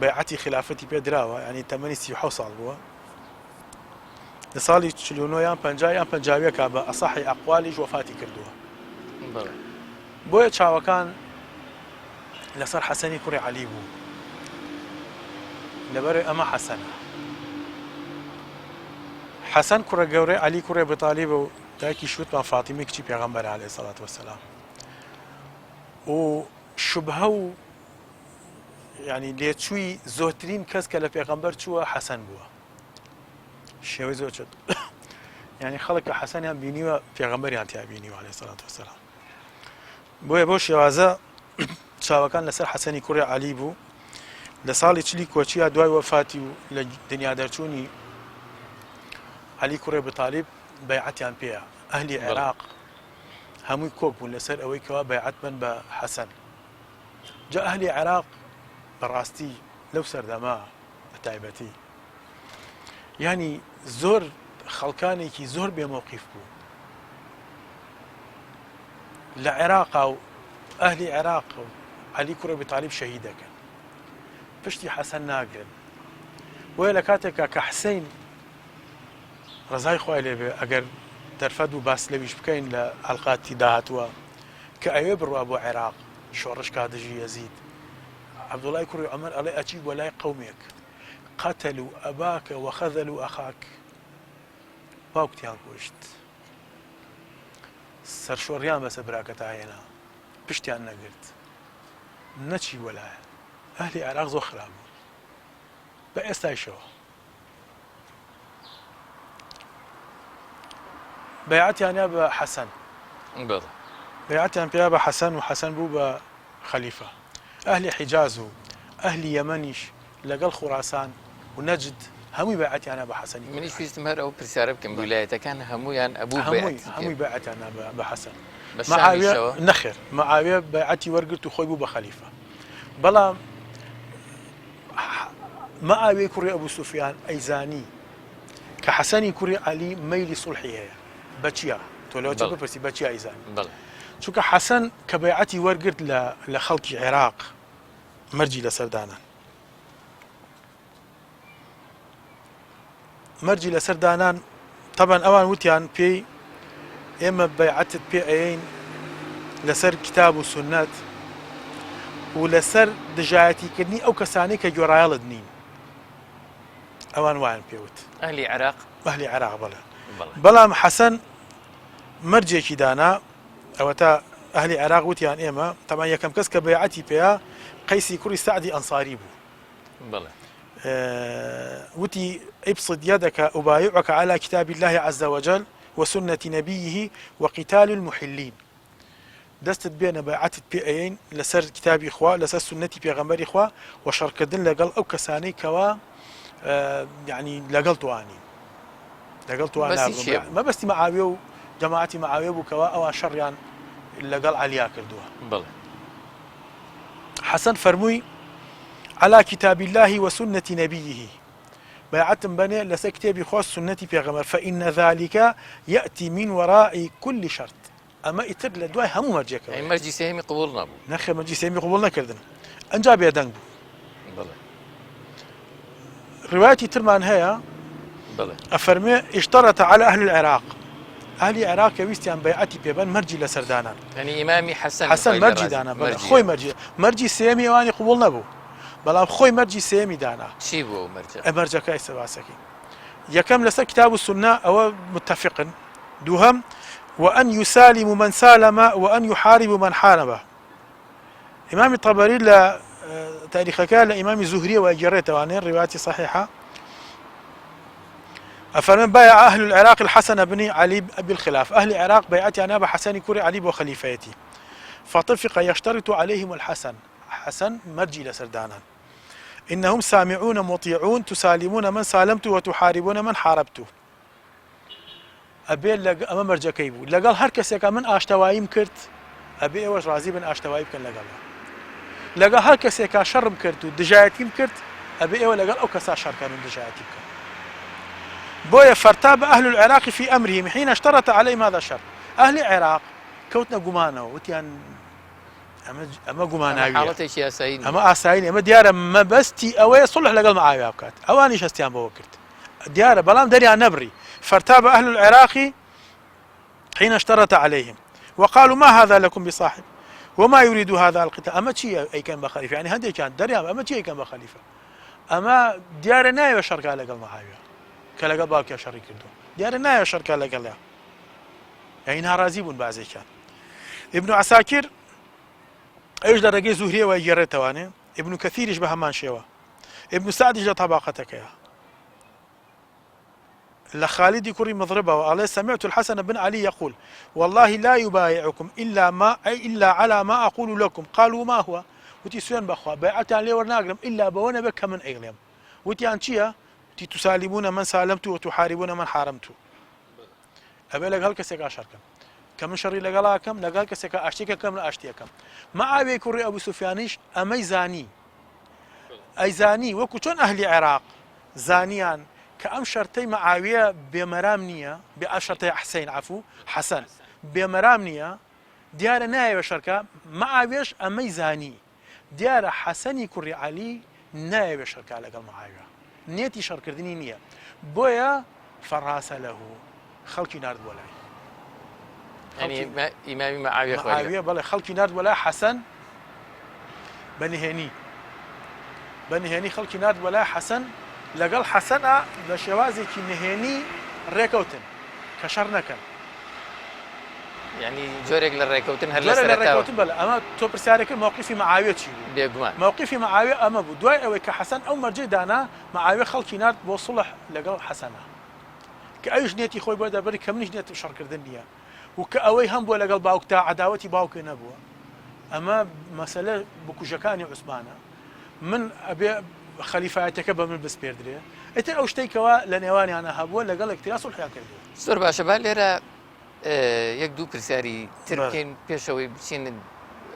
S2: بەیعەتی خلافەتی پێدراوە ینی تەمەنی 37 ساڵ بووە لە ساڵی 49 یان 50 یان 50 بە ئەسەحی ئەقوالیش وەفاتی کردووە بۆیە چاوەکان لەسەر حەسەنی کوڕی عەلی بوو لەبەرەوەی ئەمە حەسەنە حەسەن کوڕە گەورەی عەلی کوڕی ئەبوو تالیبە و دایکی شوتمان فاتیمەی کچی پێغەمبەرە عەلەیهی سەڵات وسەلام و شوبهە و ینی لێچووی زۆرترین کەس کە لە پێغەمبەر چووە حەسەن بووە شێوەی زۆر چێت ینی خەڵک کە حەسەنیان بینیوە پێغەمبەریان تیا بینیوە عەلەیهی سەڵات وسەلام بۆیە بۆ شێوازە چاوەکان لەسەر حەسەنی کوڕی عەلی بوو لە ساڵی چلی کۆچیە دوای وەفاتی و لە دنیا دەرچوونی عەلی کوڕی ئەبوو تاالب بەیعەتیان پێیە ئەهلی عێراق هەمووی کۆک بوون لەسەر ئەوەی کەوا بەیعەت بن بە حەسەن جا ئەهلی عێراق بەڕاستی لەو سەردەما بە تایبەتی ینی زۆر خەڵکانێکی زۆر بێمەوقیف بوو لە عێراقا و ئەهلی عێراق و عەلی کوڕی ئەبوو تاالب شەهید دەکەن پشتی حەسەن ناگرن وە لە کاتێکا کە حسەین ڕزای خوای لێبێ ئەگەر دەرفەت و باس لەویش بکەین لە حەڵقاتی داهاتووە کە ئەوێ بڕوا بۆ عێراق شۆڕش کادژی یەزید عەبدوڵای کوڕی عومەر ئەڵێ ئەچی بۆ لای قەومێک قەتەلوا ئەباکە وەخەذەلوا ئەخاک باوکتیان کوشت سەرشۆڕیان بەسەر براکەتا هێنا پشتیان نەگرت نەچی وەلایە ئەهلی عێراق زۆر خراپ بوو بە ئێستایشەوە بەیعەتیانیا بە حەسەن بەیعەتیان پێیا بە حەسەن و حەسەن بوو بە خەلیفە ئەهلی حیجاز و ئەهلی یەمەنیش لەگەڵ خوڕاسان و نەجد هەمووی بەیعەتیانە بە حەسەنی
S1: منیش ویستم هەر ئەو پرسیارە بکەم ویلایەتەکان هەموویان ئەبوو
S2: هەمووی بەیعەتیانە بە حەسەن
S1: مەعاویە
S2: نەخێر مەعاویە بەیعەتی وەرگرت و خۆی بوو بە خەلیفە بەڵام مەعاویە کوڕی ئەبوو سوفیان ئەیزانی کە حەسەنی کوڕی عەلی مەیلی سوڵحی هەیە بەچیە تۆ لەوە چ بپرسی بەچی ئەیزانی چونکە حەسەن کە بەیعەتی وەرگرت لە خەڵکی عێراق مەرجی لەسەردانان مەرجی لەسەردانان طبعاً ئەوان وتیان پێی ئێمە بەیعەتت پێ ئەیین لەسەر کتاب و سونەت و لەسەر دژایەتیکردنی ئەو کەسانەی کە گۆڕایەڵت نین ئەوان وایان پێوت
S1: ئەهلی عێراق
S2: ئەهلی عێراق بەڵێ بەڵام حەسەن مەرجێکی دانا ئەوە تا ئەهلی عێراق وتیان ئێمە تەمان یەکەم کەس کە بەیعەتی پێیا قەیسی کوڕی سەعدی ئەنساری بوو
S1: بەڵێ
S2: وتي ابسط يدك أبايعك على كتاب الله عز وجل وسنة نبيه وقتال المحلين دستت بين بيعتت بأين لسر كتاب إخوة لسر سنة بيغمبر إخوة وشركدن لقل أو كساني كوا يعني لقلت واني لقلت وانا ما بس معاوية جماعتي معاوية وكوا أو شر يعني لقل عليا كردوها
S1: بلى
S2: حسن فرموي على كتاب الله وسنة نبيه بيعتم بني لسر كتاب إخوة سنة بيغمبر فإن ذلك يأتي من وراء كل شرط اما ئیتر لە دوای هەموو مەرجێکەوە
S1: مەرجی سێمی قبول نەبوو
S2: نەخێ مەرجی سێمی قبول نەکردن ئەنجا بێدەنگ بوو ڕوايەتی ترمان هەیە ئەفەرمێ اشترط على أهل العراق ئەهلی عێراق کە ویستیان بەیعەتی پێبەن مەرجی لەسەردانان
S1: یعنی ئیمامی
S2: حەسەن مەرجی دانا خۆی مەرجی سێمی ئەوانی قبول نەبوو بەڵام خۆی مەرجی سێمی دانا
S1: چی بوو
S2: مەرجەکە ئێستا باسەکەی یەکەم لەسەر کتاب و سونە ئەوە متفقن دووهەم وأن يسالم من سالم وأن يحارب من حاربه إمام الطبري لا تاريخ كان إمام الزهري وأجريته وعن الروايات صحيحة أفمن بايع أهل العراق الحسن بن علي بالخلاف أهل العراق بيعت أبا حسن كوري علي وخليفيتي فطفق يشترط عليهم الحسن حسن مرجي لسردانا إنهم سامعون مطيعون تسالمون من سالمت وتحاربون من حاربته ئەبێ ئەمە مەرجەکەی بوو لەگەڵ هەر کەسێکە من ئاشتەواییم کرد ئەبێ ئێوەش ڕازی بن ئاشتەوایی بکەن لەگەڵ هەر کەسێکە شەڕم کرد و دژایەتیم کرد ئەبێ ئێوە لەگەڵ ئەو کەسا شەڕکە من دژایەتی بکەن بۆیە فارتاب أهل العراق في أمرهم حين اشترط عليهم هذا الشرط أهل العراق كوتنا گومانەوە وتیان ئەمە گوماناویە
S1: حاڵەتێکی ئاسایی
S2: ئەمە ئاسایی ئەمە دیارە مەبەستی ئەوەیە سڵح لەگەڵ مەعاویە بکات ئەوانیش هەستیان بەوە کرد دیارە بەڵام دەریان نەبڕی فارتاب أهل العراق حين اشترط عليهم وقالوا ما هذا لكم بصاحب وما يريد هذا القتال أما شيء أي كان بخليفة يعني هندي كان دريام أما شيء كان بخليفة أما ديار نايو شركة لقل معاوية كلقل باوكي شريك كردو ديار نايو شركة لقل يعني نهارازيبون بعضي كان ابن عساكر ايش درجة زهرية ويجري تواني ابن كثير يشبه همان شيوا ابن سعد يجي طبقتك يا لخالد كري مضربه وقال سمعت الحسن بن علي يقول والله لا يبايعكم إلا على ما أقول لكم قالوا ما هو وتی سوێن بەخوا بەیعەتیان لێ وەرناگرم ئیلا بەوە نەبێت کە من ئەیڵێم وتیان چییە؟ وتی توسالیبوونە من سالمت و توحاربوونە من حارمت ئەبێ لەگەڵ کەسێکا شەڕکەم کە من شەڕی لەگەڵاکەم لەگەڵ کەسێکە ئاشتێکەکەم لە ئاشتیەکەم مەعاویە کوڕی ئەبوو سوفیانیش ئەمەی زانی ئەیزانی وەکو چۆن ئەهلی عێراق زانیان کە ئەم شەرتەی مەعاویە بێمەرام نییە بێ ئەم شەرتەی حسەین عەفوو حەسەن بێمەرام نییە دیارە نایەوێ شەرکە مەعاوێش ئەمەی زانی دیارە حەسەنی کوڕی عەلی نایەوێ شەرکا لەگەڵ مەعاویە نێتی شەڕکردنی نییە بۆیە فەڕاسە لەهوو خەڵکی نارد بۆ لای
S1: ئیمامی مەعاویە
S2: مەعاویە بەڵێ خەڵکی نارد بۆ لای حەسەن بەنهێنی خەڵکی نارد بۆ لای حەسەن لەگەڵ حەسەنە بە شێوازێکی نهێنی ڕێکەوتن کە شەڕ نەکەن
S1: یعنی جۆرێک لە ڕێکەوتن هەر لە
S2: ڕێکەوتن بەڵێ ئەمە تۆ پرسیارەکە مووقیفی مەعاویە چی بوو
S1: بێگومان
S2: مووقیفی مەعاویە ئەمە بوو دوای ئەوەی کە حەسەن ئەو مەرجەی دانا مەعاویە خەڵکی نارد بۆ سوڵح لەگەڵ حەسەنە کە ئەویش نێتی خۆی بۆ دەبەری کە منیش نێتم شەڕکردن نییە و کە ئەوەی هەم بووە لەگەڵ باوکتا عەداوەتی باوکە نەبووە ئەمە مەسەلە بکوژەکانی عوسمانە من ئەبێ خەلیفایەتەکە بە من بسپێردرێ ئێتر ئەو شتێکەوە لە نێوانیانە هەبووە لەگەڵ یەکترا سوڵحیان کردووە
S1: زۆر باشە با لێرە یەک دوو پرسیاری تر بکەین پێشەوەی بچین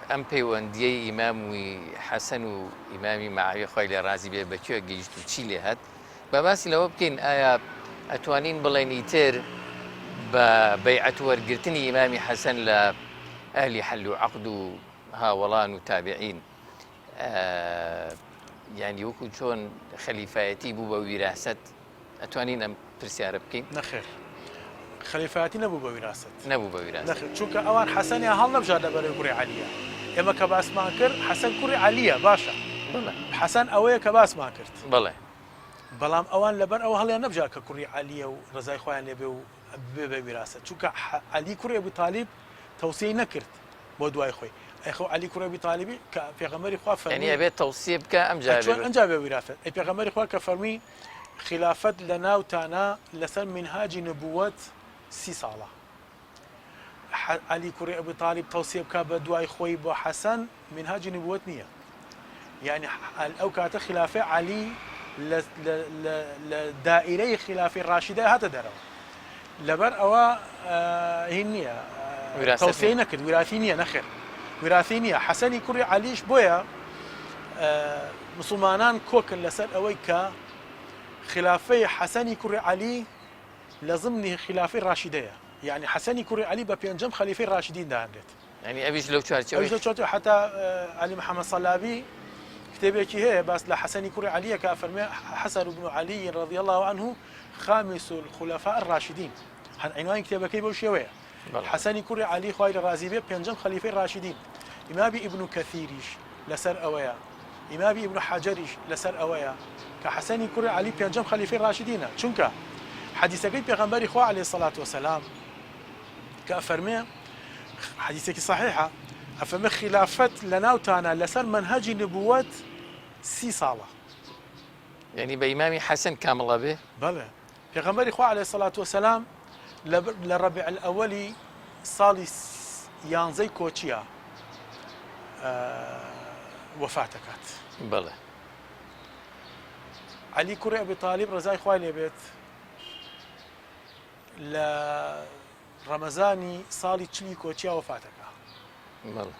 S1: ئەم پەیوەندیەی ئیمامی حەسەن و ئیمامی مەعاویە خۆی لێ ڕازی بێ بەکوێ گەیشت و چی لێ هات با باسی لەوە بکەین ئایا ئەتوانین بڵێن ئیتر بە بەیعەت وەرگرتنی ئیمامی حەسەن لە ئەهلی حەل و عەقد و هاوڵان و تابعین یعنی وەکو چۆن خەلیفایەتی بوو بە ویراست ئەتوانین ئەم پرسیارە بکەین
S2: نەخێر خەلیفایەتی نەبوو بە ویراست
S1: نەبوو بە ویراست
S2: نەخێر چونکە ئەوان حەسەنیان هەڵ نەبژار لەبەرەوەی کوڕی عەلیە ئێمە کە باسمان کرد حەسەن کوڕی عەلیە باشە حەسەن ئەوەیە کە باسمان کرد
S1: بەڵێ
S2: بەڵام ئەوان لەبەر ئەو هەڵیان نەبژار کە کوڕی عەلیە و ڕزای خۆیان لێبێ و بێ بە ویراست چونکە عەلی کوڕی ئەبوو تالیب تەوسیەی نەکرد بۆ دوای خۆی ئەخۆ عەلی کوڕی ئەبوو تالیبی کە پێغەمبەری خوا فەرمی
S1: یعنی ئەبێت تەوسیە بکە
S2: ئەمجا بێ ویراست ئەی پێغەمبەری خوا کە فەرمی خلافەت لە ناوتانە لەسەر منهاجی نبووەت 30 ساڵە عەلی کوڕی ئەبوو تالیب تەوسیە بکە بە دوای خۆی بۆ حەسەن منهاجی نبووەت نییە یعنی ئەو کاتە خلافەی عەلی لە دائیرەی خلافی ڕاشیدە هاتە دەرەوە لەبەر ئەوە هین نییە تەوسیەی نەکرد ویراثی نییە نەخێر ویراثی نییە حەسەنی کوڕی عەلیش بۆیە مسلمانان کۆکن لەسەر ئەوەی کە خلافەی حەسەنی کوڕی عەلی لە ضمنی خلافەی ڕاشیدەیە یعنی حەسەنی کوڕی عەلی بە پێنجەم خەلیفەی ڕاشیدین داهێنرێت
S1: یعنی ئەویش لەو چوارچێوەی
S2: حتا عەلی محەممەد سەلابی كتابێکی هەیە باس لە حەسەنی کوڕی عەلیە کە فەرمێ حەسەن بن عەلی رضی الله عنه خامس الخلفاء الراشدين عنوانی کتێبەکەی بەو شێوەیە حەسەنی کوڕی عەلی خوای لە ڕازی بێ پێنجەم خەلیفەی ڕاشیدین ئیمامی ئیبن کەثیریش لەسەر ئەوەیە ئیمامی ئیبن حەجەریش لەسەر ئەوەیە کە حەسەنی کوڕی عەلی پێنجەم خەلیفەی ڕاشیدینە چونکە حەدیثەکەی پێغەمبەری خوا عەلەیهی سەڵات وسەلام کە فەرمێ حەدیثێکی صحیحە ئەفەرمێ خلافەت لە ناوتانە لەسەر منهەجی نبووەت 30 ساڵە
S1: یعنی بە ئیمامی حەسەن کامڵە بێ
S2: بەڵێ پێغەمبەری خوا عەلەیهی سەڵات وسەلام لە ڕەبیع الئەوەلی ساڵی 11 کۆچیە وەفات دەکات
S1: بەڵێ
S2: عەلی کوڕی ئەبی تالیب ڕزای خوای لێبێت لە ڕەمەزانی ساڵی 40 کۆچیە وەفات دەکات
S1: بەڵێ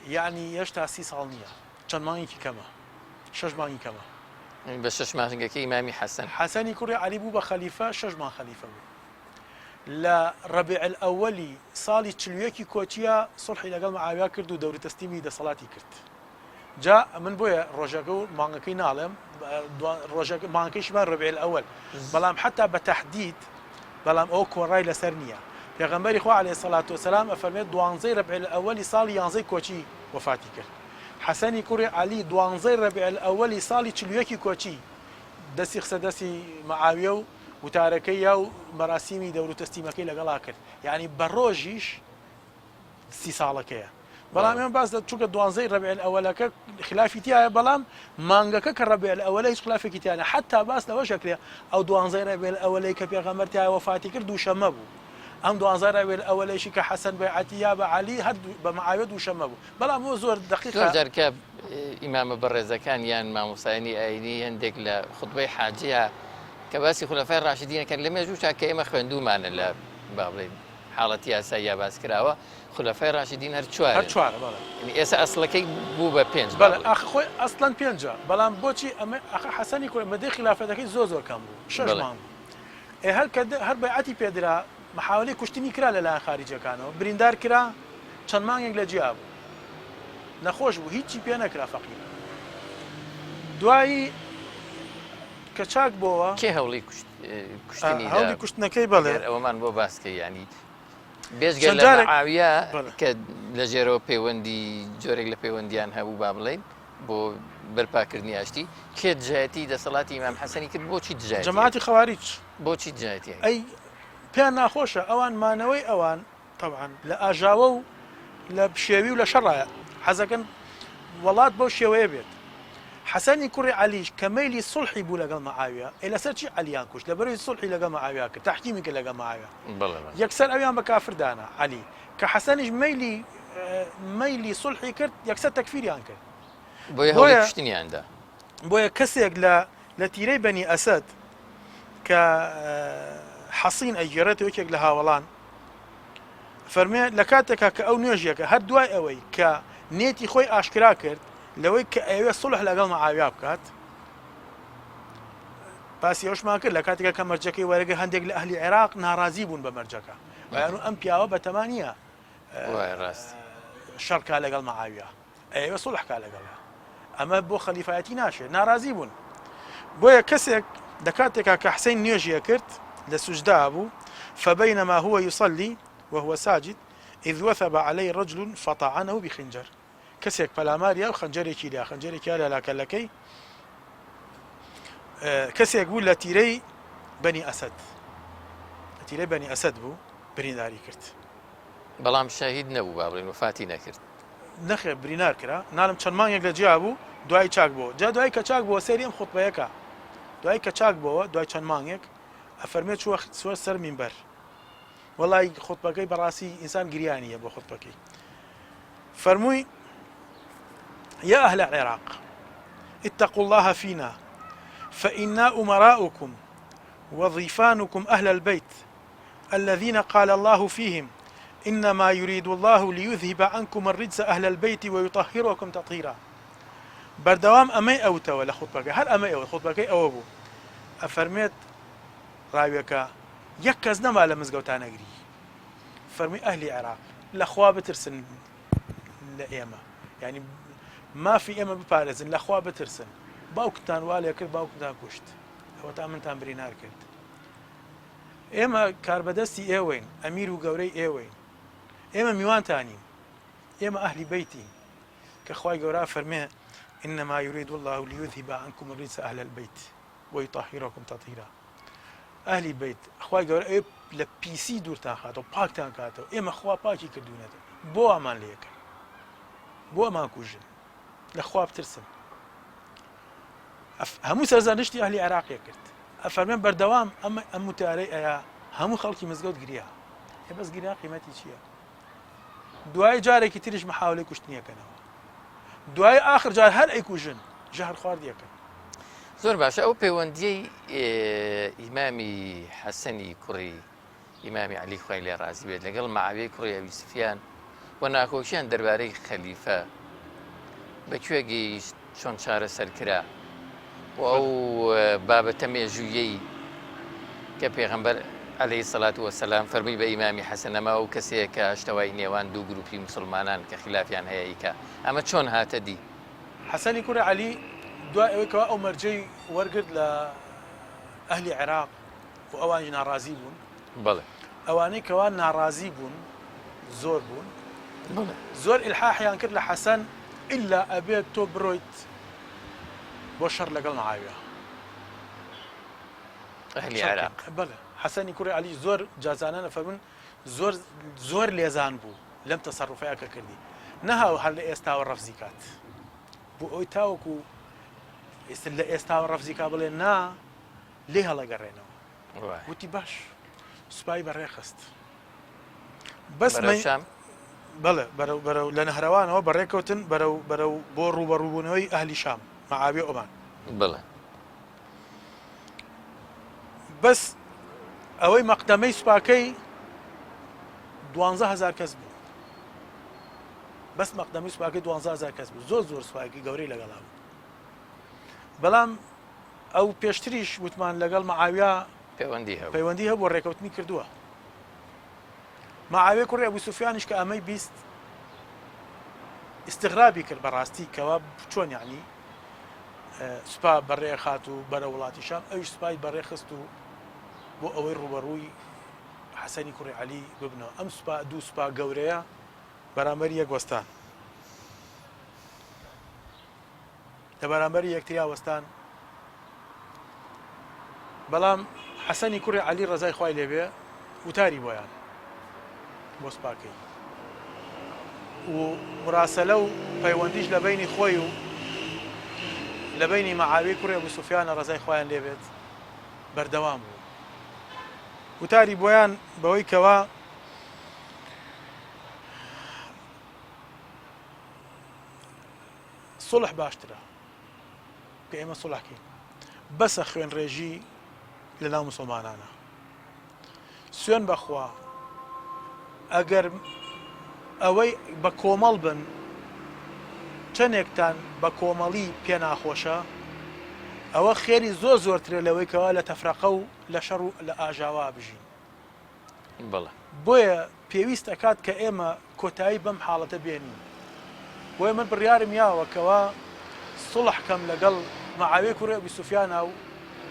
S2: یعنی هێشتا 30 ساڵ نییە چەند مانگێکی کەمە 6 مانگی کەمە
S1: بە 6 مانگەکەی ئیمامی حەسەن
S2: حەسەنی کوڕی عەلی بوو بە خەلیفە 6 مانگ خەلیفە بوو لە ڕەبیع الئەوەلی ساڵی 41 کۆچیە سوڵحی لەگەڵ مەعاویە کرد و دەوری تەسلیمی دەسەڵاتی کرد جا من بۆیە ڕۆژەکە و مانگەکەی ناڵێم ڕۆژەکە مانگەکەیشمان ڕەبیع الئەوەل بەڵام حتا بە تەحدید بەڵام ئەو کۆڕای لەسەر نییە پێغەمبەری خوا عەلەیهی سەڵات وسەلام ئەفەرمێت 12 ڕەبیع الئەوەلی ساڵی 11 کۆچی وەفاتی کرد حەسەنی کوڕی عەلی 12 ڕەبیع الئەوەلی ساڵی 41 کۆچی دەستی خسە دەستی مەعاویە و وتارەکەی یا و مەراسیمی دەور و تەسلیمەکەی لەگەڵا کرد یعنی بە ڕۆژیش 30 ساڵەکەیە بەڵام ئێمە باس چونکە 12 ڕەبیع الئەوەلەکە خلافی تایە بەڵام مانگەکە کە ڕەبیع الئەوەلە هیچ خلافێکی تیانە حتا باس لەوەشە کرێ ئەو 12 ڕەبیع الئەوەلەی کە پێغەمبەر تایە وەفاتی کرد دووشەمە بوو ئەم دوازارە وێر ئەوەلەیشی کە حەسەن بەیعەتی یا بە عەلی هەردوو بە مەعاویە دووشەممە بوو بەڵام ئەوە زۆر دقیقە
S1: زۆر جارکە ئیمامە بەڕێزەکان یان مامۆسایانی ئاینی هەندێک لە خوتبەی حاجەیە کە باسی خولەفای ڕاشیدینەکەن لە مێژووشا کە ئێمە خوێندومانە لە با بڵێن حاڵەتی یاساییە باس کراوە خولەفای ڕاشیدین هەر چوارن
S2: هەر چوارە بەڵێ
S1: ئێستا ئەسڵەکەی بوو بە پێنج
S2: بەڵێ ئەخ خۆی ئەسڵەن پێنجە بەڵام بۆچی ئەمە ئەخ حەسەنی کوڕی مەدەی خلافەتەکەی زۆر کەم بوو شەش
S1: بەڵێ.
S2: مانگ بوو هەر بەیعەتی پێدرا محاولەی کوشتنی کرا لەلایەن خاریجەکانەوە بریندار کرا چەند مانگێک لە جیا بوو نەخۆش بوو هیچی پێ نەکرا فەقیر دوایی کە چاک بۆەوە
S1: کێ هەوڵی کوشتنی
S2: هەوڵی کوشتنەکەی بەڵێ
S1: ئەوەمان بۆ باسکە ینی بێژگە
S2: چەند
S1: لە
S2: جارێک-
S1: مەعاویە
S2: بەڵێ.
S1: کە لە ژێرەوە پەیوەندی جۆرێک لە پەیوەندیان هەبوو با بڵێن بۆ بەرپاکردنی ئاشتی کێ دژایەتی دەسەڵاتی ئیمام حەسەنی کرد بۆچی دژایەتی
S2: جەماعەتی خەواریج
S1: بۆچی دژایەتی
S2: ئەی پێیان ناخۆشە ئەوان مانەوەی ئەوان طبعاً لە ئاژاوە و لە شێوی و لە شەڕایە حەزەکەن وڵات بەو شێوەیە بێت حەسەنی کوڕی عەلیش کە مەیلی سوڵحی بوو لەگەڵ مەعاویە ئەی لەسەر چی عەلیان کوشت لەبەرەوەی سوڵحی لەگەڵ مەعاویە کرد تەحکیمی کرد لەگەڵ مەعاویە
S1: بڵێ
S2: یەکسەر ئەویان بە کافر دانا عەلی کە حەسەنیش مەیلی سوڵحی کرد یەکسەر تەکفیریان کرد
S1: بۆیە
S2: بۆیە-
S1: هەوڵی کوشتنیاندا
S2: بۆیە کەسێک لە تیرەی بەنی ئەسەد کە حەسین ئەیگێڕێتەوە یەکێک لە هاوڵان فەرمێ لە کاتێکا کە ئەو نوێژیەکە هەر دوای ئەوەی کە نێتی خۆی ئاشکرا کرد لەوەی کە ئەوێ سوڵح لەگەڵ مەعاویا بکات باسی ئەوشمان کرد لە کاتێکە کە مەرجەکەی وەرەگە هەندێک لە ئەهلی عێراق ناڕازی بوون بە مەرجەکە وایان ئەم پیاوە بەتەمانیە
S1: وای ڕاست
S2: شەڕکا لەگەڵ مەعاویە ئەوێ سوڵحکا لەگەڵە ئەمە بۆ خەلیفایەتی ناشێت ناڕازی بوون بۆیە کەسێک لە کاتێکا کە حسەین نوێژیە کرد لە سوجدا بوو فبينما هو يصلي وهو ساجد إذ وثب عليه رجل فطعنه بخنجر كسيك بلاماريا وخنجري لها خنجري كالا لا كلكي كسيك بوو لە تیرەی بەنی ئەسەد لە تیرەی بەنی ئەسەد بوو برینداری کرد
S1: بەڵام شاهید نەبوو با بڵێن وفاتی نەکرد
S2: نەخێ برینار کرا نالم چەند مانگێک لە جیا بوو دوای چاک بووە جا دوای کە چاک بووە سەری ئەم خوتبەیەکە دوای کە چاک بووە دوای چەند مانگێک ئەفەرمێت چوە سەر مینبەر وەڵای خوتبەکەی بەڕاستی ئینسان گریانیە بۆ خوتبەکەی فەرمووی يا أهل العراق اتقوا الله فينا فإنا أمراؤكم وضيفانكم أهل البيت الذين قال الله فيهم إنما يريد الله ليذهب عنكم الرجس أهل البيت ويطهركم تطهيرا بردوام أمي أوتوا لخطبك هل أمي أو خطبك أو أبو أفرميت راويك يكز نما لمزقوتان أجري فرمي أهل العراق لأخوة بترسن لإيما يعني ما في إيما ببارزن لأخوة بترسن باوكتان والي كرد باوكتان كشت هو تامنتان برينار كرد إيما كاربدستي إيوين أمير وقوري إيوين إيما ميوان تاني إيما أهل بيتي كأخواي قورا فرمي إنما يريد الله ليذهب عنكم الرجس أهل البيت ويطهركم تطهيرا أهل بيت أخواي قورا إيه لبيسي دورتان خاتو باكتان كاتو إيما أخوا باكي كردونتو بو أمان ليك بو أمان كوجن لأخوا بترسم همو سرزانشتي أهل العراق يكرت أفرمين بردوام أما متاري همو خلقي مزقود قريها هي بس قريها قيمتي شيء دوای جارێکی تریش محاولەی کوشتنیەکەنەوە دوای آخر جار هەر ئەیکوژن ژەهر خواردیەکەن
S1: زۆر باشە ئەو پەیوەندیەی ئیمامی حەسەنی کوڕی ئیمامی عەلی خوای لێ ڕازی بێت لەگەڵ مەعاویەی کوڕی ئەبی سوفیان و ناخۆشیان دەربارەی خەلیفە بەکوێ گەیشت چۆن چارەسەر کرا و ئەو بابەتە مێژوویەی کە پێغەمبەر عليه الصلاة والسلام فەرمی بە ئیمامی حەسەن ئەمە ئەو کەسەیە کە شتەوای نێوان دوو گروپی مسلمانان کە خلافیان هەیە ئیکە ئەمە چۆن هاتە دی
S2: حەسەنی کوڕی عەلی دوای ئەوەی کەوا ئەو مەرجەی وەرگرت لە ئەهلی عێراق و ئەوانیش ناڕازی بوون
S1: بەڵێ
S2: ئەوانەی کەوا ناڕازی بوون زۆر بوون
S1: بڵێ
S2: زۆر ئیلحاحیان کرد لە حەسەن ئیلا ئەبێت تۆ بڕۆیت بۆ شەڕ لەگەڵ مەعاویە
S1: ئەهلی عێراق
S2: بەڵێ حەسەنی کوڕی عەلی زۆر جازانە فەرمون زۆر لێزان بوو لەم تەسەڕوفەیە کە کردی نەهاو هەر لە ئێستاوە ڕەفزی کات بۆ ئەوی تاوەکو لە ئێستاوە ڕەفزی کا بڵێ نا لێ هەڵەگەڕێنەوە وتی باش سوپای بەڕێ خست بەس
S1: بەرەو شام
S2: بەڵێ بەرەو لە نەهرەوانەوە بەڕێکەوتن بەرەو بۆ ڕوبەڕووبوونەوەی ئەهلی شام مەعاویە ئۆمان.
S1: بڵێ
S2: بەس ئەوەی مەقدەمەی سوپاکەی 12,000 کەس بوو. بەس مەقدەمی سوپاکەی 12,000 کەس بوو. زۆر سوپاکی گەورەی لەگەڵا بوو. بەڵام ئەو پێشتریش وتمان لەگەڵ مەعاویە پەیوەندی هەبوو ڕێکەوتنی کردووە. مەعاویە کوڕی ئەبوو سوفیانیش کە ئەمەی بیست استغرابی کرد بەڕاستی کەوا چۆن یعنی سوپا بەڕێ خات و بەرە وڵاتی شام، ئەویش سوپای بەڕێ خست و بۆ ئەوەی ڕوبەڕووی حەسەنی کوڕی عەلی ببنەوە. ئەم سوپا دوو سوپا گەورەیە بەرامبەری یەک وەستان، لە بەرامبەری یەکتریا وەستان. بەڵام حەسەنی کوڕی عەلی ڕەزای خوای لێبێ وتاری بۆیان بۆ سوپاکەی و مراسەلە و پەیوەندیش لە بینی خۆی و لە بینی مەعاویە کوڕی ئەبوو سوفیانە ڕەزای خۆیان لێبێت بەردەوام بوو. وتاری بۆیان بەوەی کەوا سڵح باشترە کە ئێمە سڵحکەین، بەسە خوێن ڕێژی لە ناو موسڵمانانە. سوێن بەخوا ئەگەر ئەوەی بە کۆمەڵ بن چەندێکتان بە کۆمەڵی پێ ناخۆشە، ئەوە خێری زۆرترە لەوەی کەوا لە تەفرەقە و لە شەڕ و لە ئاژاوا بژین.
S1: بڵێ
S2: بۆیە پێویست ئەکات کە ئێمە کۆتایی بەم حاڵەتە بێنین. بۆیە من بڕیارم یاوە کەوا سڵح کەم لەگەڵ مەعاویە کوڕی ئەبوو سوفیانە و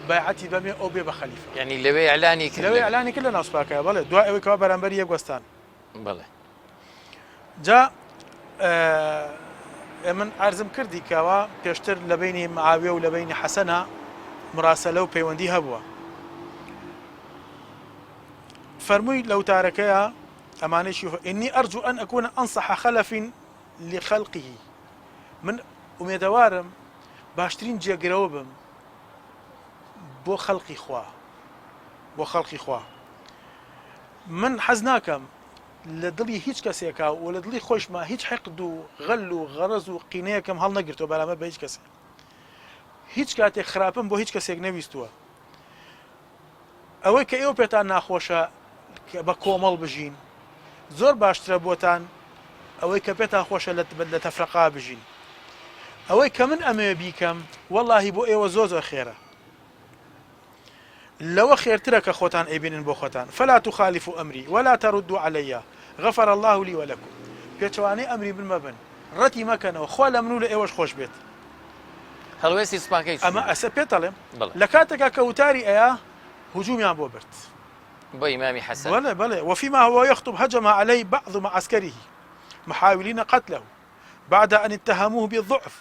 S2: بایعەتی بەمێ ئەو بێ بە خەلیفە.
S1: یعنی لەوێ ئەعلانی کرد،
S2: لەوەی ئەعلانی کرد لە ناو سوپاکەیە. بەڵێ دوای ئەوەی کەوا بەرامبەری یەک وەستان.
S1: بڵێ
S2: جا من عەرزم کردی کەوا پێشتر لە بینی مەعاویە و لە بینی حەسەنە مراسەلە و پەیوەندی هەبووە. فەرمووی لەو تارەکەیە ئەمانەیشی ئینی ئەرجو ئەن ئەکوونە ئەنصح خەلەف لخەلقه. من ئومێدەوارم باشترین جێگرەوە بم بۆ خەڵقی خوا، بۆ خەڵقی خوا. من حەز ناکەم لە دڵی هیچ کەسێکە و لە دڵی خۆشمە هیچ حقد و غەل و غەرەز و قینەیەکەم هەڵ نەگرتەوە بەرامبەر بە هیچ کەسێک. هیچ کاتێک خراپم بۆ هیچ کەسێک نەویستووە. ئەوەی کە ئێوە پێتان ناخۆشە بە کۆمەڵ بژین، زۆر باشترە بۆتان ئەوەی کە پێتان خۆشە لە تەفرەقا بژین. ئەوەی کە من ئەمەوێ بیکەم وەڵاهی بۆ ئێوە زۆر خێرە، لەوە خێرترە کە خۆتان ئەیبینن بۆ خۆتان. فلا تخالفوا ئەمری ولا تردوا علي غفر الله لي ولكم. پێچەوانەی ئەمری بن مەبن، ڕەتی مەکەنەوە، خوا لە من و لە ئێوەش خۆش بێت.
S1: هەڵوێستی سوپاکەی
S2: ئەمە ئەسە پێتەڵێم لە کاتێکا کە وتاری ئەیە هجومیان بۆ برد
S1: بۆ ئیمامی حەسەن.
S2: بەڵێ وفيما هو يخطب هجم عليه بعض معسكره محاولين قتله بعد أن اتهموه بالضعف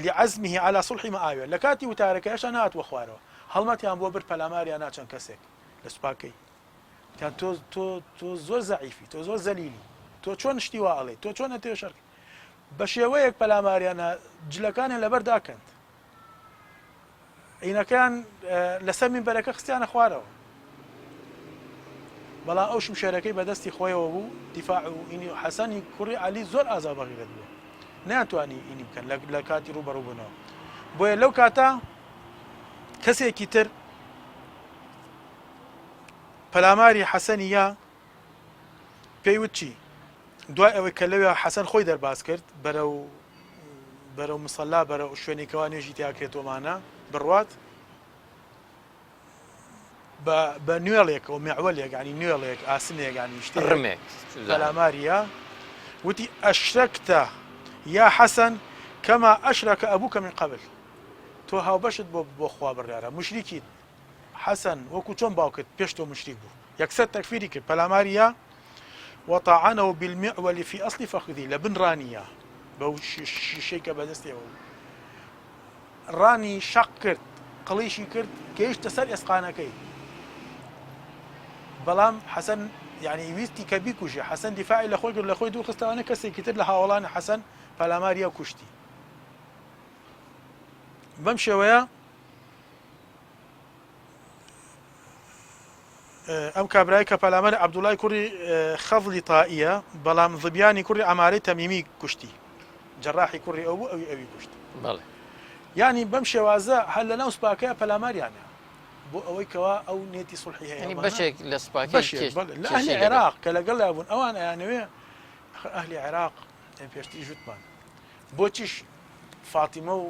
S2: لعزمه على صلح معاوية. لكاتي وتارك ايش انا اتوخوارو هەڵمەتیان بۆ برد پەلاماریان ناچەند کەسێک لە سوپاکەی کان تۆ زۆر زەعیفی، تۆ زۆر زەلیلی، تۆ چۆن شتی وا ئەڵێ، تۆ چۆن ئەتێ شەرک. بە شێوەیەک پەلاماریانە جلەکانیان لەبەر داکەند، عینەکەیان لەسەر مینبەرەکە خستیانە خوارەوە. بەڵام ئەو شمشێرەکەی بەدەستی خۆیەوە بوو دیفاع و ئینی حەسەنی کوڕی عەلی زۆر ئازا بەغیرەت بووە، نەیانتوانی ئینی بکەن لە کاتی ڕوبەڕوو بوونەوە. بۆیە لەو کاتە کەسێکی تر پەلاماری حەسەنی یا پێی وت چی دوای ئەوەی کە لەوێ حەسەن خۆی دەرباز کرد بەرەو مسەلا بەرەو شوێنێکەوە نوێژی تیاکرێتەوەمانە بڕوات بە نوێڵێک و میعوەلێک ینی نوێڵێک ئاسنێک ینی شتێک پەلاماریە وتی ئەشرەکتە یا حەسەن کەما ئەشرەکە ئەبووکە من قەبل. تۆ هاوبەشت بۆ خوا بڕیارە مشریکیت. حەسەن وەکو چۆن باوکت پێش تۆ مشریک بوو، یەکسەر تەکفیری کرد. پەلاماریە وطعنه بالمعول في أصل فخذه لبن رانية بو شيء كبدست يوم راني شق كرت قليشي كرت كيش تسال اسقانا كي بلام حسن يعني ويستي كبيكوشي حسن دفاعي لخوي دو خستانه كسي كتر لها والله حسن فلا ماريا كشتي بمشي ويا ئەم کابرای کە پەلامەر عەبدوڵای کوڕی خەڵی تائیە بەڵام ضبیانی کوڕی ئەمارەی تەمیمی کوشتی جەراحی کوڕی ئەو بوو ئەوی کوشت
S1: بەڵێ
S2: ینی بەم شێوازە هەر لە ناو سوپاکەیە پەلاماریانە بۆ ئەوەی کەوا ئەو نێتی سوڵحی هەیە
S1: ینی بەشێک لە سوپاکەی
S2: بەشێک لە ئەهلی عێراق کە لەگەڵ بوون ئەوان ئەیانەوێ ئەهلی عێراق پێشتی ژوتمان بۆچیش فاتیمە و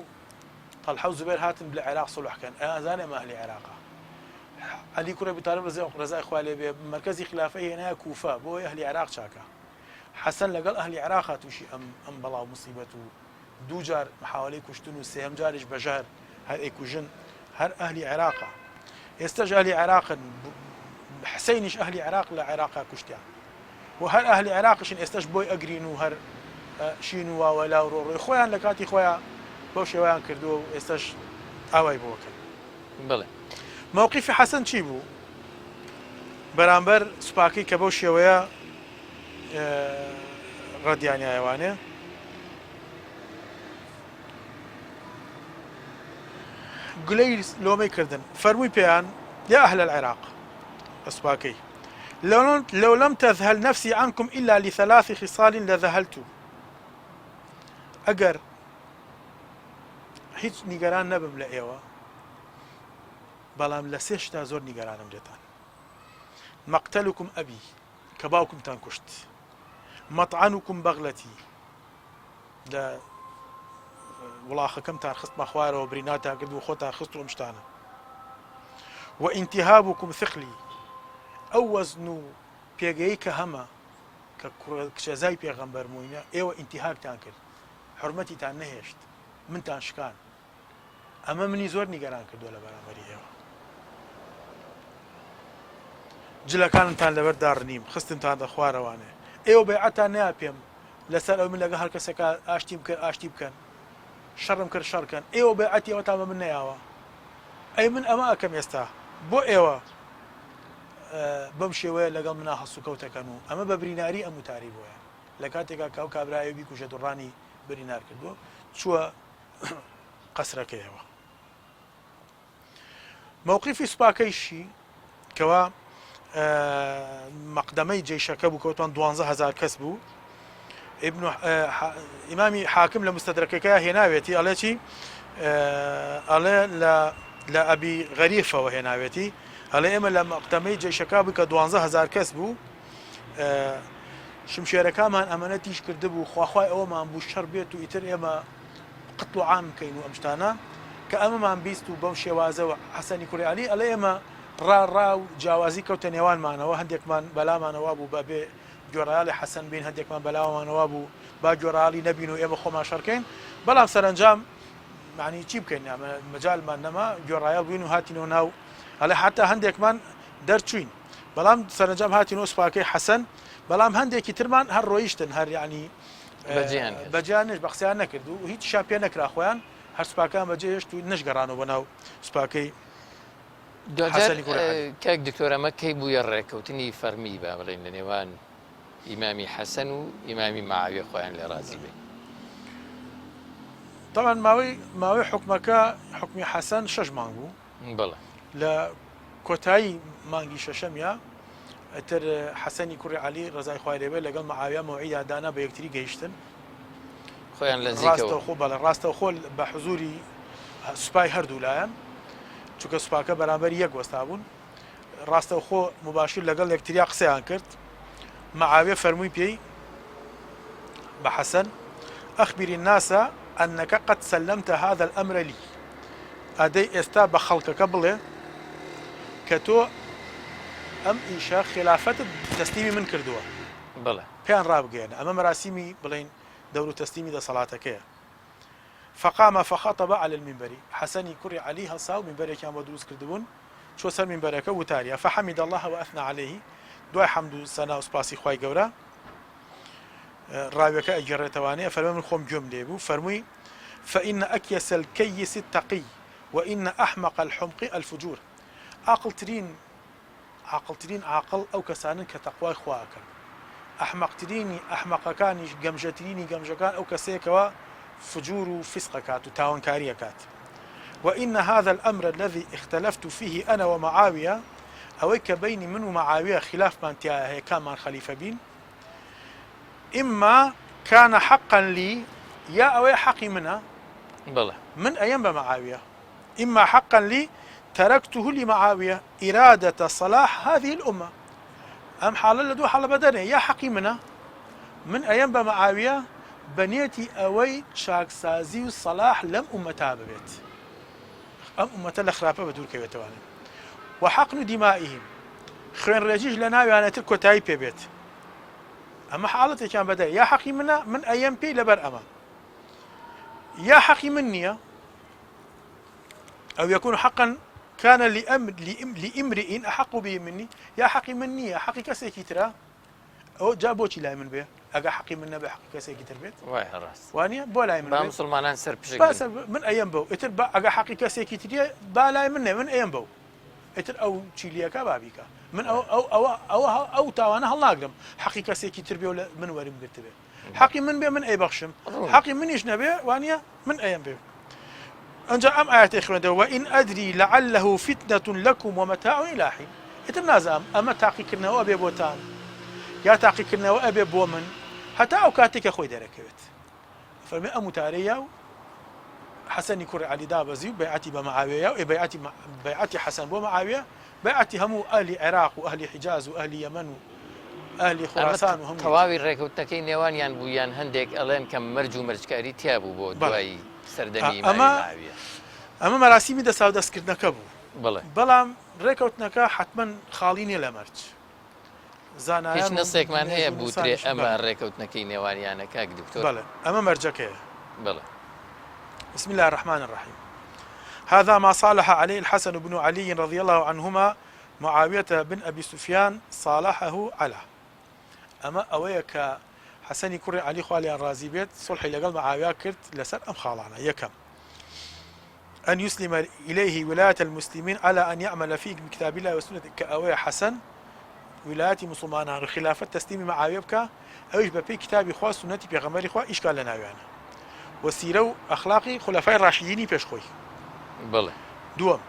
S2: طەلحە و زوبەیر هاتن لە عێراق سوڵحکەن ئازانێ ئەمە ئەهلی عێراقە عەلی کوڕی ئەبی تاڵیب ڕەزای خوا لێ بێ مەرکەزی خلافەی هێنایە کوفە بۆ ئەهلی عێراق چاکە حەسەن لەگەڵ ئەهلی عێراق تووشی ئەم بەڵاو موسیبەت و دوو جار محاولەی کوشتن و سێهەم جاریش بەژار هەر ئەیکوژن هەر ئەهلی عێراقە ئێستاش ئەهلی عێراقن حسەینیش ئەهلی عێراق لە عێراقا کوشتیان و هەر ئەهلی عێراقشن ئێستاش بۆی ئەگرین و هەر شین و واوەلا و ڕۆڕۆی خۆیان لە کاتی خۆیان بەو شێوەیان کردووە و ئێستاش ئاوای بۆکەن
S1: بڵێ
S2: مووقیفی حەسەن چی بوو بەرامبەر سوپاکەی کە بەو شێوەیە ڕەدیانیایەوانێ گلەی لۆمەی کردن فەرمووی پێیان یا ئەهل العێراق سوپاکەی لو لم تذهل نفسي عنكم إلا لثلاث خصال لذهلت ئەگەر هیچ نیگەران نەبم لە ئێوە بەڵام لە سێ شتا زۆر نیگەرانم لێتان مەقتەلکم ئەبی کە باوکمتان کوشت مەطعنکم بەغلەتی لە وڵاخەکەمتان خستمە خوارەوە بریناتان کرد و خۆتان خست و ئەم شتانە وئینتیهابکم ثقلی ئەو وەزن و پێگەیی کە هەمە کە کچەزای پێغەمبەر بووینە ئێوە ئینتیهاکتان کرد حورمەتیتان نەهێشت منتان شکان ئەمە منی زۆر نیگەران کردووە لە بەرامبەری ئێوە جلەکانتان لەبەر داڕنیم خستمتان دە خوارەوانێ ئێوە بەیعەتان نیا پێم لەسەر ئەو من لەگە هەر کەسێکە ئاشتی بکە ئاشتی بکەن شەڕم کرد شەڕکەن ئێوە بەیعەتی ئێوەتان بە من نەیاوە ئەی من ئەمە ئەکەم ئێستا بۆ ئێوە بەم شێوەیە لەگەڵ منا هەسوو کەوتەکەن و ئەمە بە بریناری ئەم وتاری بۆیە لە کاتێکا کاو کابرایە بیکوژە دوڕانی برینار کردووە چووە قەسرەکەیەوە مووقیفی سوپاکەیشی کەوا مەقدەمەی جێیشەکە بوو کەوتوان 12,000 کەس بوو ئیمامی حاکم لە مستەدرەکەکە هێناوێتی ئەڵێ چی ئەڵێ لە ئەبی غەریفەوە هێناوێتی ئەڵێ ئێمە لە مەقدەمەی جێیشەکە بوو کە 12,000 کەس بوو شمشێرەکەمان ئەمانەتیش کرده بوو خواخوای ئەوەمان بوو شەڕ بێت و ئیتر ئێمە قتل و عام بکەین و ئەم شتانە کە ئەمەمان بیست و بەو شێوازەوە حەسەنی کوڕی عەلی ئەڵێ ئێمە ڕا و جیاوازی کەوتە نێوانمانەوە هەندێکمان بەلامانەوە بوو بە بێ گۆڕایاڵی حەسەن بین هەندێکمان بەلاوانەوە بوو با گۆڕایاڵی نەبین و ئێمە خۆمان شەڕکەین بەڵام سەرنجام معنی چی بکەین مەجالمان نەما گۆڕایاڵ بووین و هاتینەوە ناو ئەڵێ حتا هەندێکمان دەرچوین بەڵام سەرنجام هاتینەوە سوپاکەی حەسەن بەڵام هەندێکی ترمان هەر ڕۆیشتن هەر یعنی بەجیانش بە قسەیان نەکرد و هیچ شا پێ نەکرا خۆیان هەر سوپاکان بەجێهێشت و نەشگەڕانەوە بەناو سوپاکەی
S1: کاک دکتۆرەمە کەی بوویە ڕێککەوتنی فەرمی با بڵێن لە نێوان ئیمامی حەسەن و ئیمامی مەعاویە خۆیان لێ ڕازی بێ
S2: طبعا ماوەی حکومەکە حکمی حەسەن 6 مانگ بوو
S1: بڵێ
S2: لە کۆتایی مانگی شەشەمیا ئەتر حەسەنی کوڕی عەلی ڕەزای خوای لێ بێ لەگەڵ مەعاویە مەوعیدا دانا بە یەکتری گەیشتن
S1: خۆیان لە نزیکەوە
S2: ڕاستەوخۆ بە حزوری سوپای هەردوو لایەن چونکە سوپاکە بەرامبەر یەک وەستا بوون ڕاستەوخۆ مباشر لەگەڵ یەکتریا قسەیان کرد مەعاویە فەرمووی پێی بە حەسەن ئەخبیری الناسە ئەنەکە قەد سەلەمتە هذا الأمر لي ئەدەی ئێستا بە خەڵکەکە بڵێ کە تۆ ئەم ئیشە خلافەتت تەسلیمی من کردووە
S1: بڵێ
S2: پێیان ڕابگەێنە ئەمە مەراسیمی بڵین دەور و تەسلیمی دەسەڵاتەکەیە فقام فخطب على المنبر حسني كري عليه هەسا و منبەرێکیان بۆ دروست کردبوون چۆ سەر منبەرەکە وتاریە فحمد الله وأثنى عليه دوای حەمد و سەنا و سپاسی خوای گەورە ڕاویەکە ئەگەڕێتەوانەیە فەرمووی من خۆم گوێم لێ بوو فەرمووی فإن أكيس الكيس التقي وإن أحمق الحمق الفجور عاقلترین عاقڵ ئەو کەسانن کە تەقوای خواکەن ئەحمەقترینی ئەحمەقەکانیش گەمژەترینی گەمژەکان ئەو کەسێکەوە فجور و فسقەکات و تاوانکاریەکات وإن هذا الأمر الذي اختلفت فيه أنا ومعاوية ئەوەی کە بینی من و معاویە خلافمان تیا هەیە کامان خەلیفە بین ئیما كان حقا لي يا أوي حقي منها
S1: بلى
S2: من أيام بمعاوية إما حقا لي تركته لمعاوية إرادة صلاح هذه الأمة أم حال لدو حال بدنه يا حقي منها من أيام بمعاوية بنيتي أوي شاك سازي الصلاح لم أمتها ببيت أم أمتها لخرافة بدول كيوتواني وحقن دمائهم خوين رجيج لنا يعني تركو تايبي بيت أما حالتي كان بدأ يا حقي منا من أيام بي لبر أما يا حقي مني أو يكون حقا كان لامرئ أحق به مني يا حقي مني يا حقي كسيكي ترى أو جابوتي لا من بيه أجا حقي منا بحقي كسيكي تربيت
S1: واي راس
S2: وانيا بولا من
S1: با
S2: بيه
S1: مسلمانان سر بشكل
S2: بس من أيام بو اتر أجا حقي كسيكي تري بالا منه من أيام بو اتر أو تشيليا كبابيكا من أو تاوانا هلا أقدم حقيقة سيكي تربية ولا من ورم قلت به حقي من بيه من أي بخشم حقي من إيش نبي وانيا من أيام بيه أنجا أم آيات إخوان وإن أدري لعله فتنة لكم ومتاع إلى حين اتنازع أما تحقيقنا وأبي بوتان يا تحقيقنا وأبي بومن حتى أو كاتك أخوي دركبت فمئة متارية حسن يكر علي دابزي بيعتي بمعاوية بيعتي حسن بمعاوية بيعتي همو أهل العراق وأهل حجاز وأهل يمن وأهل خراسان وهم
S1: تواوی ڕێکەوتنەکەی نێوانیان بوویان هەندێک ئەڵێن کە مەرج و مەرجکاری تیا بوو بۆ دوای سەردەمی ماویە
S2: ئەمە مەراسیمی دەسا و دەستکردنەکە بوو
S1: بڵێ
S2: بەڵام ڕێکەوتنەکە حتمما خاڵی نیە لە مەرج
S1: هیچ نەسێکمان هەیە بوترێ ئەمە ڕێکەوتنەکەی نێوانیانە کاک دکتۆر
S2: بەڵێ ئەمە مەرجەکەیە
S1: بڵێ
S2: بسم الله الرحمن الرحيم هذا ما صالح عليه الحسن بن علي رضي الله عنهما معاوية بن أبي سفيان صالحه على أما أويك حسن كري علي خوالي الرازي بيت صلحي لقل معاوية كرت لسر أم خالعنا يكم أن يسلم إليه ولاية المسلمين على أن يعمل فيه بكتاب الله وسنة كأوي حسن ولاية مسلمان خلافة تسليم معاوية بك أويش ببي كتابي خواه سنتي بيغمري خواه إيش قال لنا يعني وسيرة أخلاقي خلفاء الراشدين بيشخوي
S1: بلى
S2: دوم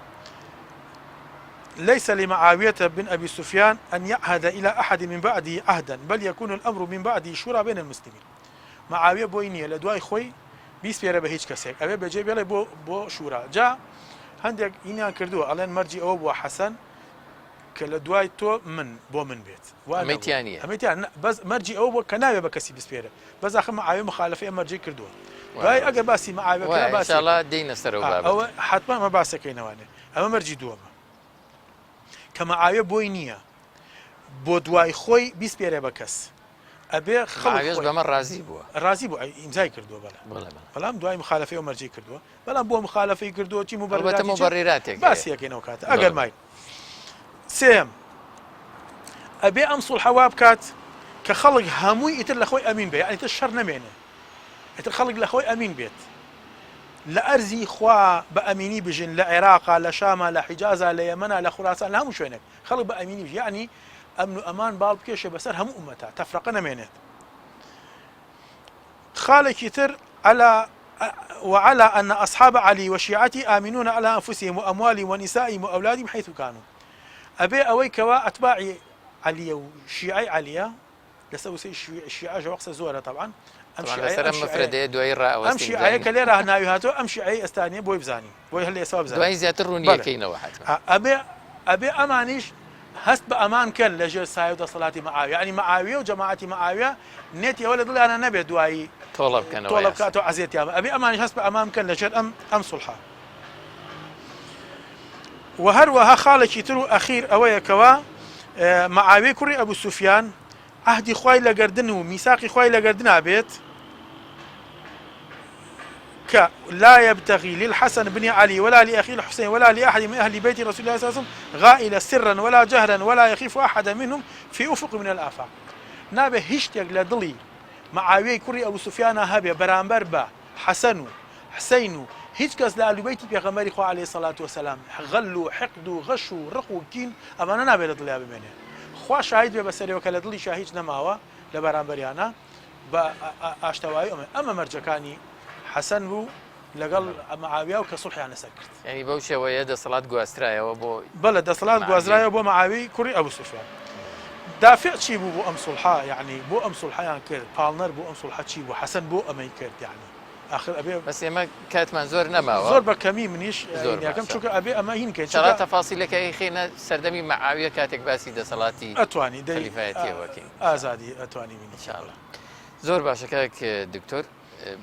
S2: ليس لمعاوية بن أبي سفيان أن يعهد إلى أحد من بعده عهدا بل يكون الأمر من بعده شورى بين المسلمين معاوية بوينية لدواي خوي بيس بيرا بهيج كسيك أبي بجيب يلي بو شورى جاء هندك إنيان كردوه ألين مرجي أو بو حسن كالدواي تو من بو من بيت أميتيانية بس مرجي أو بو كناوي بكسي بيس بيرا بس آخر معاوية مخالفة مرجي كردوه باي أجر باسي معاوية كلا باسي
S1: إن شاء الله دينا سر وبابا
S2: أو حتما ما باسي كينواني أما مرجي دوما كمعاوية بوينية بودواي خوي بيس بيرا بكس أبي خلق
S1: معاوية بمر رازي بوا
S2: رازي بوا إمزاي كردوه بلا بلام دواي مخالفة ومرجي كردوه بلام بو مخالفة كردوه تي
S1: مبرراتك
S2: بس يا كينو كات أجر ماي سيم أبي أمصل حواب كات كخلق هموي يتر لخوي أمين بي يعني تشر نمينه يتر خلق لخوي أمين بيت لأرزي خوا بأميني بجن لعراق لشام لحجاز ليمن لخراسان لهم شوينك خلق بأميني بجن يعني أمن أمان بال بكيش بسر هم أمتها تفرقنا مينات خالق يتر وعلى أن أصحاب علي وشيعتي آمنون على أنفسهم وأموالهم ونسائهم وأولادهم حيث كانوا أبي أوي كوا أتباعي علي وشيعي عليا لسه الشيعة جوقس زورة طبعا أمشي عيا كليرة هنايهاتو أمشي عيا استانية بوي بزاني بوي هل يسوى بزاني
S1: دوين زياتروني كينا واحد
S2: أبي أمانيش هست بأمان كان لجل سايد صلاتي معاوية يعني معاوية وجماعتي معاوية نيتي ولد لي أنا نبي دواي
S1: طلب
S2: كاتو عزيتي أبي أمانيش هست بأمان كان لجل أم صلحة وهروها خالك يترو أخير أويا كوا معاوية كري أبو سفيان عهدي خوي لقردن وميثاقي خوي لقردن بيت لا يبتغي للحسن بن علي ولا لأخيه الحسين ولا لأحد من أهل بيت رسول الله صلى الله عليه وسلم غائلا سرا ولا جهرا ولا يخيف أحد منهم في أفق من الآفاق نابه هشتيق لدلي معاوية كري أبو سفيان هابي برامبر با حسن حسين هيج كاس لآل بيت بيغمري خو عليه الصلاة والسلام غلوا حقدوا غشوا رقوا كين أما نابه لدلي أبي منه خوا شاهد بسري وكلا دلي شاهد نماوا لبرامبريانا با اشتواي أما مرجكاني حسن بو لەگەڵ معاویە و کە سوڵحیانە سەر کرد.
S1: ینی بەو شێوەیە دەسەڵات گواسترایەوە بۆ
S2: بەڵێ دەسەڵات گوازرایەوە بۆ معاوی کوڕی ئەبوو سوفیان. دافع چی بوو بۆ ئەم سوڵحا، یعنی بۆ ئەم سوڵحیان کرد، پاڵنەر بۆ ئەم سوڵحە چی بوو، حەسەن بۆ ئەمەی کرد، یعنی آخر ئەبێ
S1: بەس ئێمە کاتمان زۆر نەماوە
S2: زۆر بە کەمی منیش
S1: زۆر
S2: یاکەم چونکە ئەبێ ئەمە هین کەین
S1: شەڕا تەفاسیلەکەی خێنە سەردەمی مەعاویە کاتێک باسی دەسەڵاتی
S2: ئەتوانی
S1: خەلیفایەتیەوەکەین
S2: ئازادی ئەتوانی بینی
S1: انشاءالله. زۆر باشەکە دکتۆر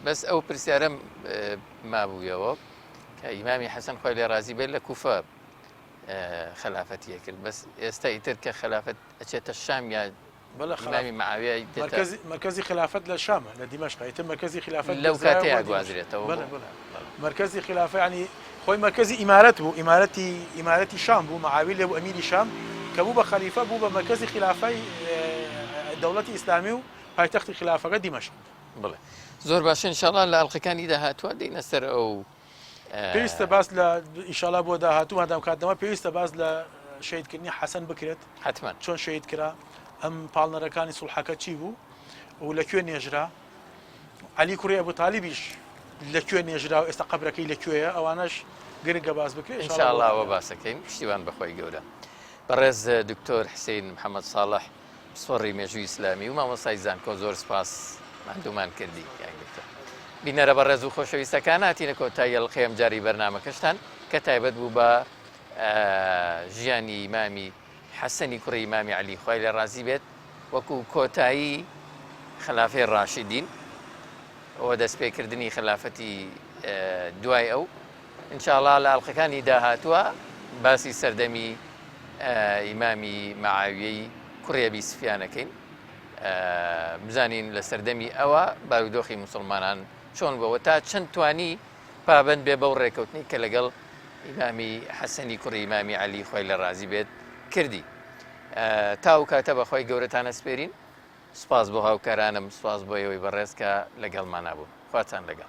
S1: بەس ئەو پرسیارەم مابوویەوە کە ئیمامی حەسەن خۆی لێ رازی بێت لە کوفە خلافەتیە کرد، بەس ئێستا ئیتر کە خلافەت ئەچێتە شام یا ئیمامی مەعاویە
S2: مرکزی خلافەت لە شامە لە دیمەشق، ئیتر مرکزی خلافەت
S1: لەو کاتەیە گوازرێتەوە.
S2: مرکزی خلافە ینی خۆی مرکزی ئیمارەت بوو، ئیمارەتی شام بوو، مەعاوی لێ بوو ئەمیری شام کە بوو بە خەلیفە بوو بە مرکزی خلافەی دەوڵەتی ئیسلامی و پایتەختی خلافەکە دیمەشق.
S1: بڵێ زۆر باشە انشاءالله لە ئەڵلقەکانی داهاتوە دێنە سەر ئەو
S2: پێویستە باس لە ئینشاءالله بۆ داهاتوو مادام کاتەوە پێویستە باس لە شەیدکردنی حەسەن بکرێت،
S1: حتمما
S2: چۆن شەید کرا، ئەم پاڵنەرەکانی سوڵحەکە چی بوو و لەکوێ نێژرا، عەلی کوڕی ئەبوو تالیبیش لەکوێ نێژرا و ئێستا قەبرەکەی لەکوێیە، ئەوانەش گرنگە باس بکرێت
S1: انشاءالله ئەوە باسەکەین. پشتیوان بەخۆی گەورە. بەڕێز دکتۆر حسین محەممەد ساڵح سۆڕی مێژووی ئیسلامی و مامۆستای زانکۆ زۆر سپاس مادومان کردی. بینەرە بەڕێز و خۆشەویستەکان هاتینە کۆتایی ئەڵلقەی جاری بەرنامەکەشتان کە تایبەت بوو بە ژیانی ئیمامی حەسەنی کوڕی ئیمامی عەلی خوای لێ ڕازی بێت وەکو کۆتایی خلافەی ڕاشیدین ئەوە دەستپێکردنی خلافەتی دوای ئەو. ئینشاءالله لە ئەڵلقەکانی داهاتووە باسی سەردەمی ئیمامی مەعاویەی کوڕی ئەبی سوفیانەکەین، بزانین لە سەردەمی ئەوە بارودۆخی موسڵمانان چۆن بەوە تا چەند توانی پابند بێ بەو ڕێکەوتنی کە لەگەڵ ئیمامی حەسەنی کوڕی ئیمامی عەلی خوای لێ ڕازی بێت کردی. تاو کاتە بەخۆی گەورەتان ئەسپێرین. سپاس بۆ هاوکارانم، سپاس بۆ ئێوەی بەڕێز کە لەگەڵمان نبوو. خواتان لەگەڵ.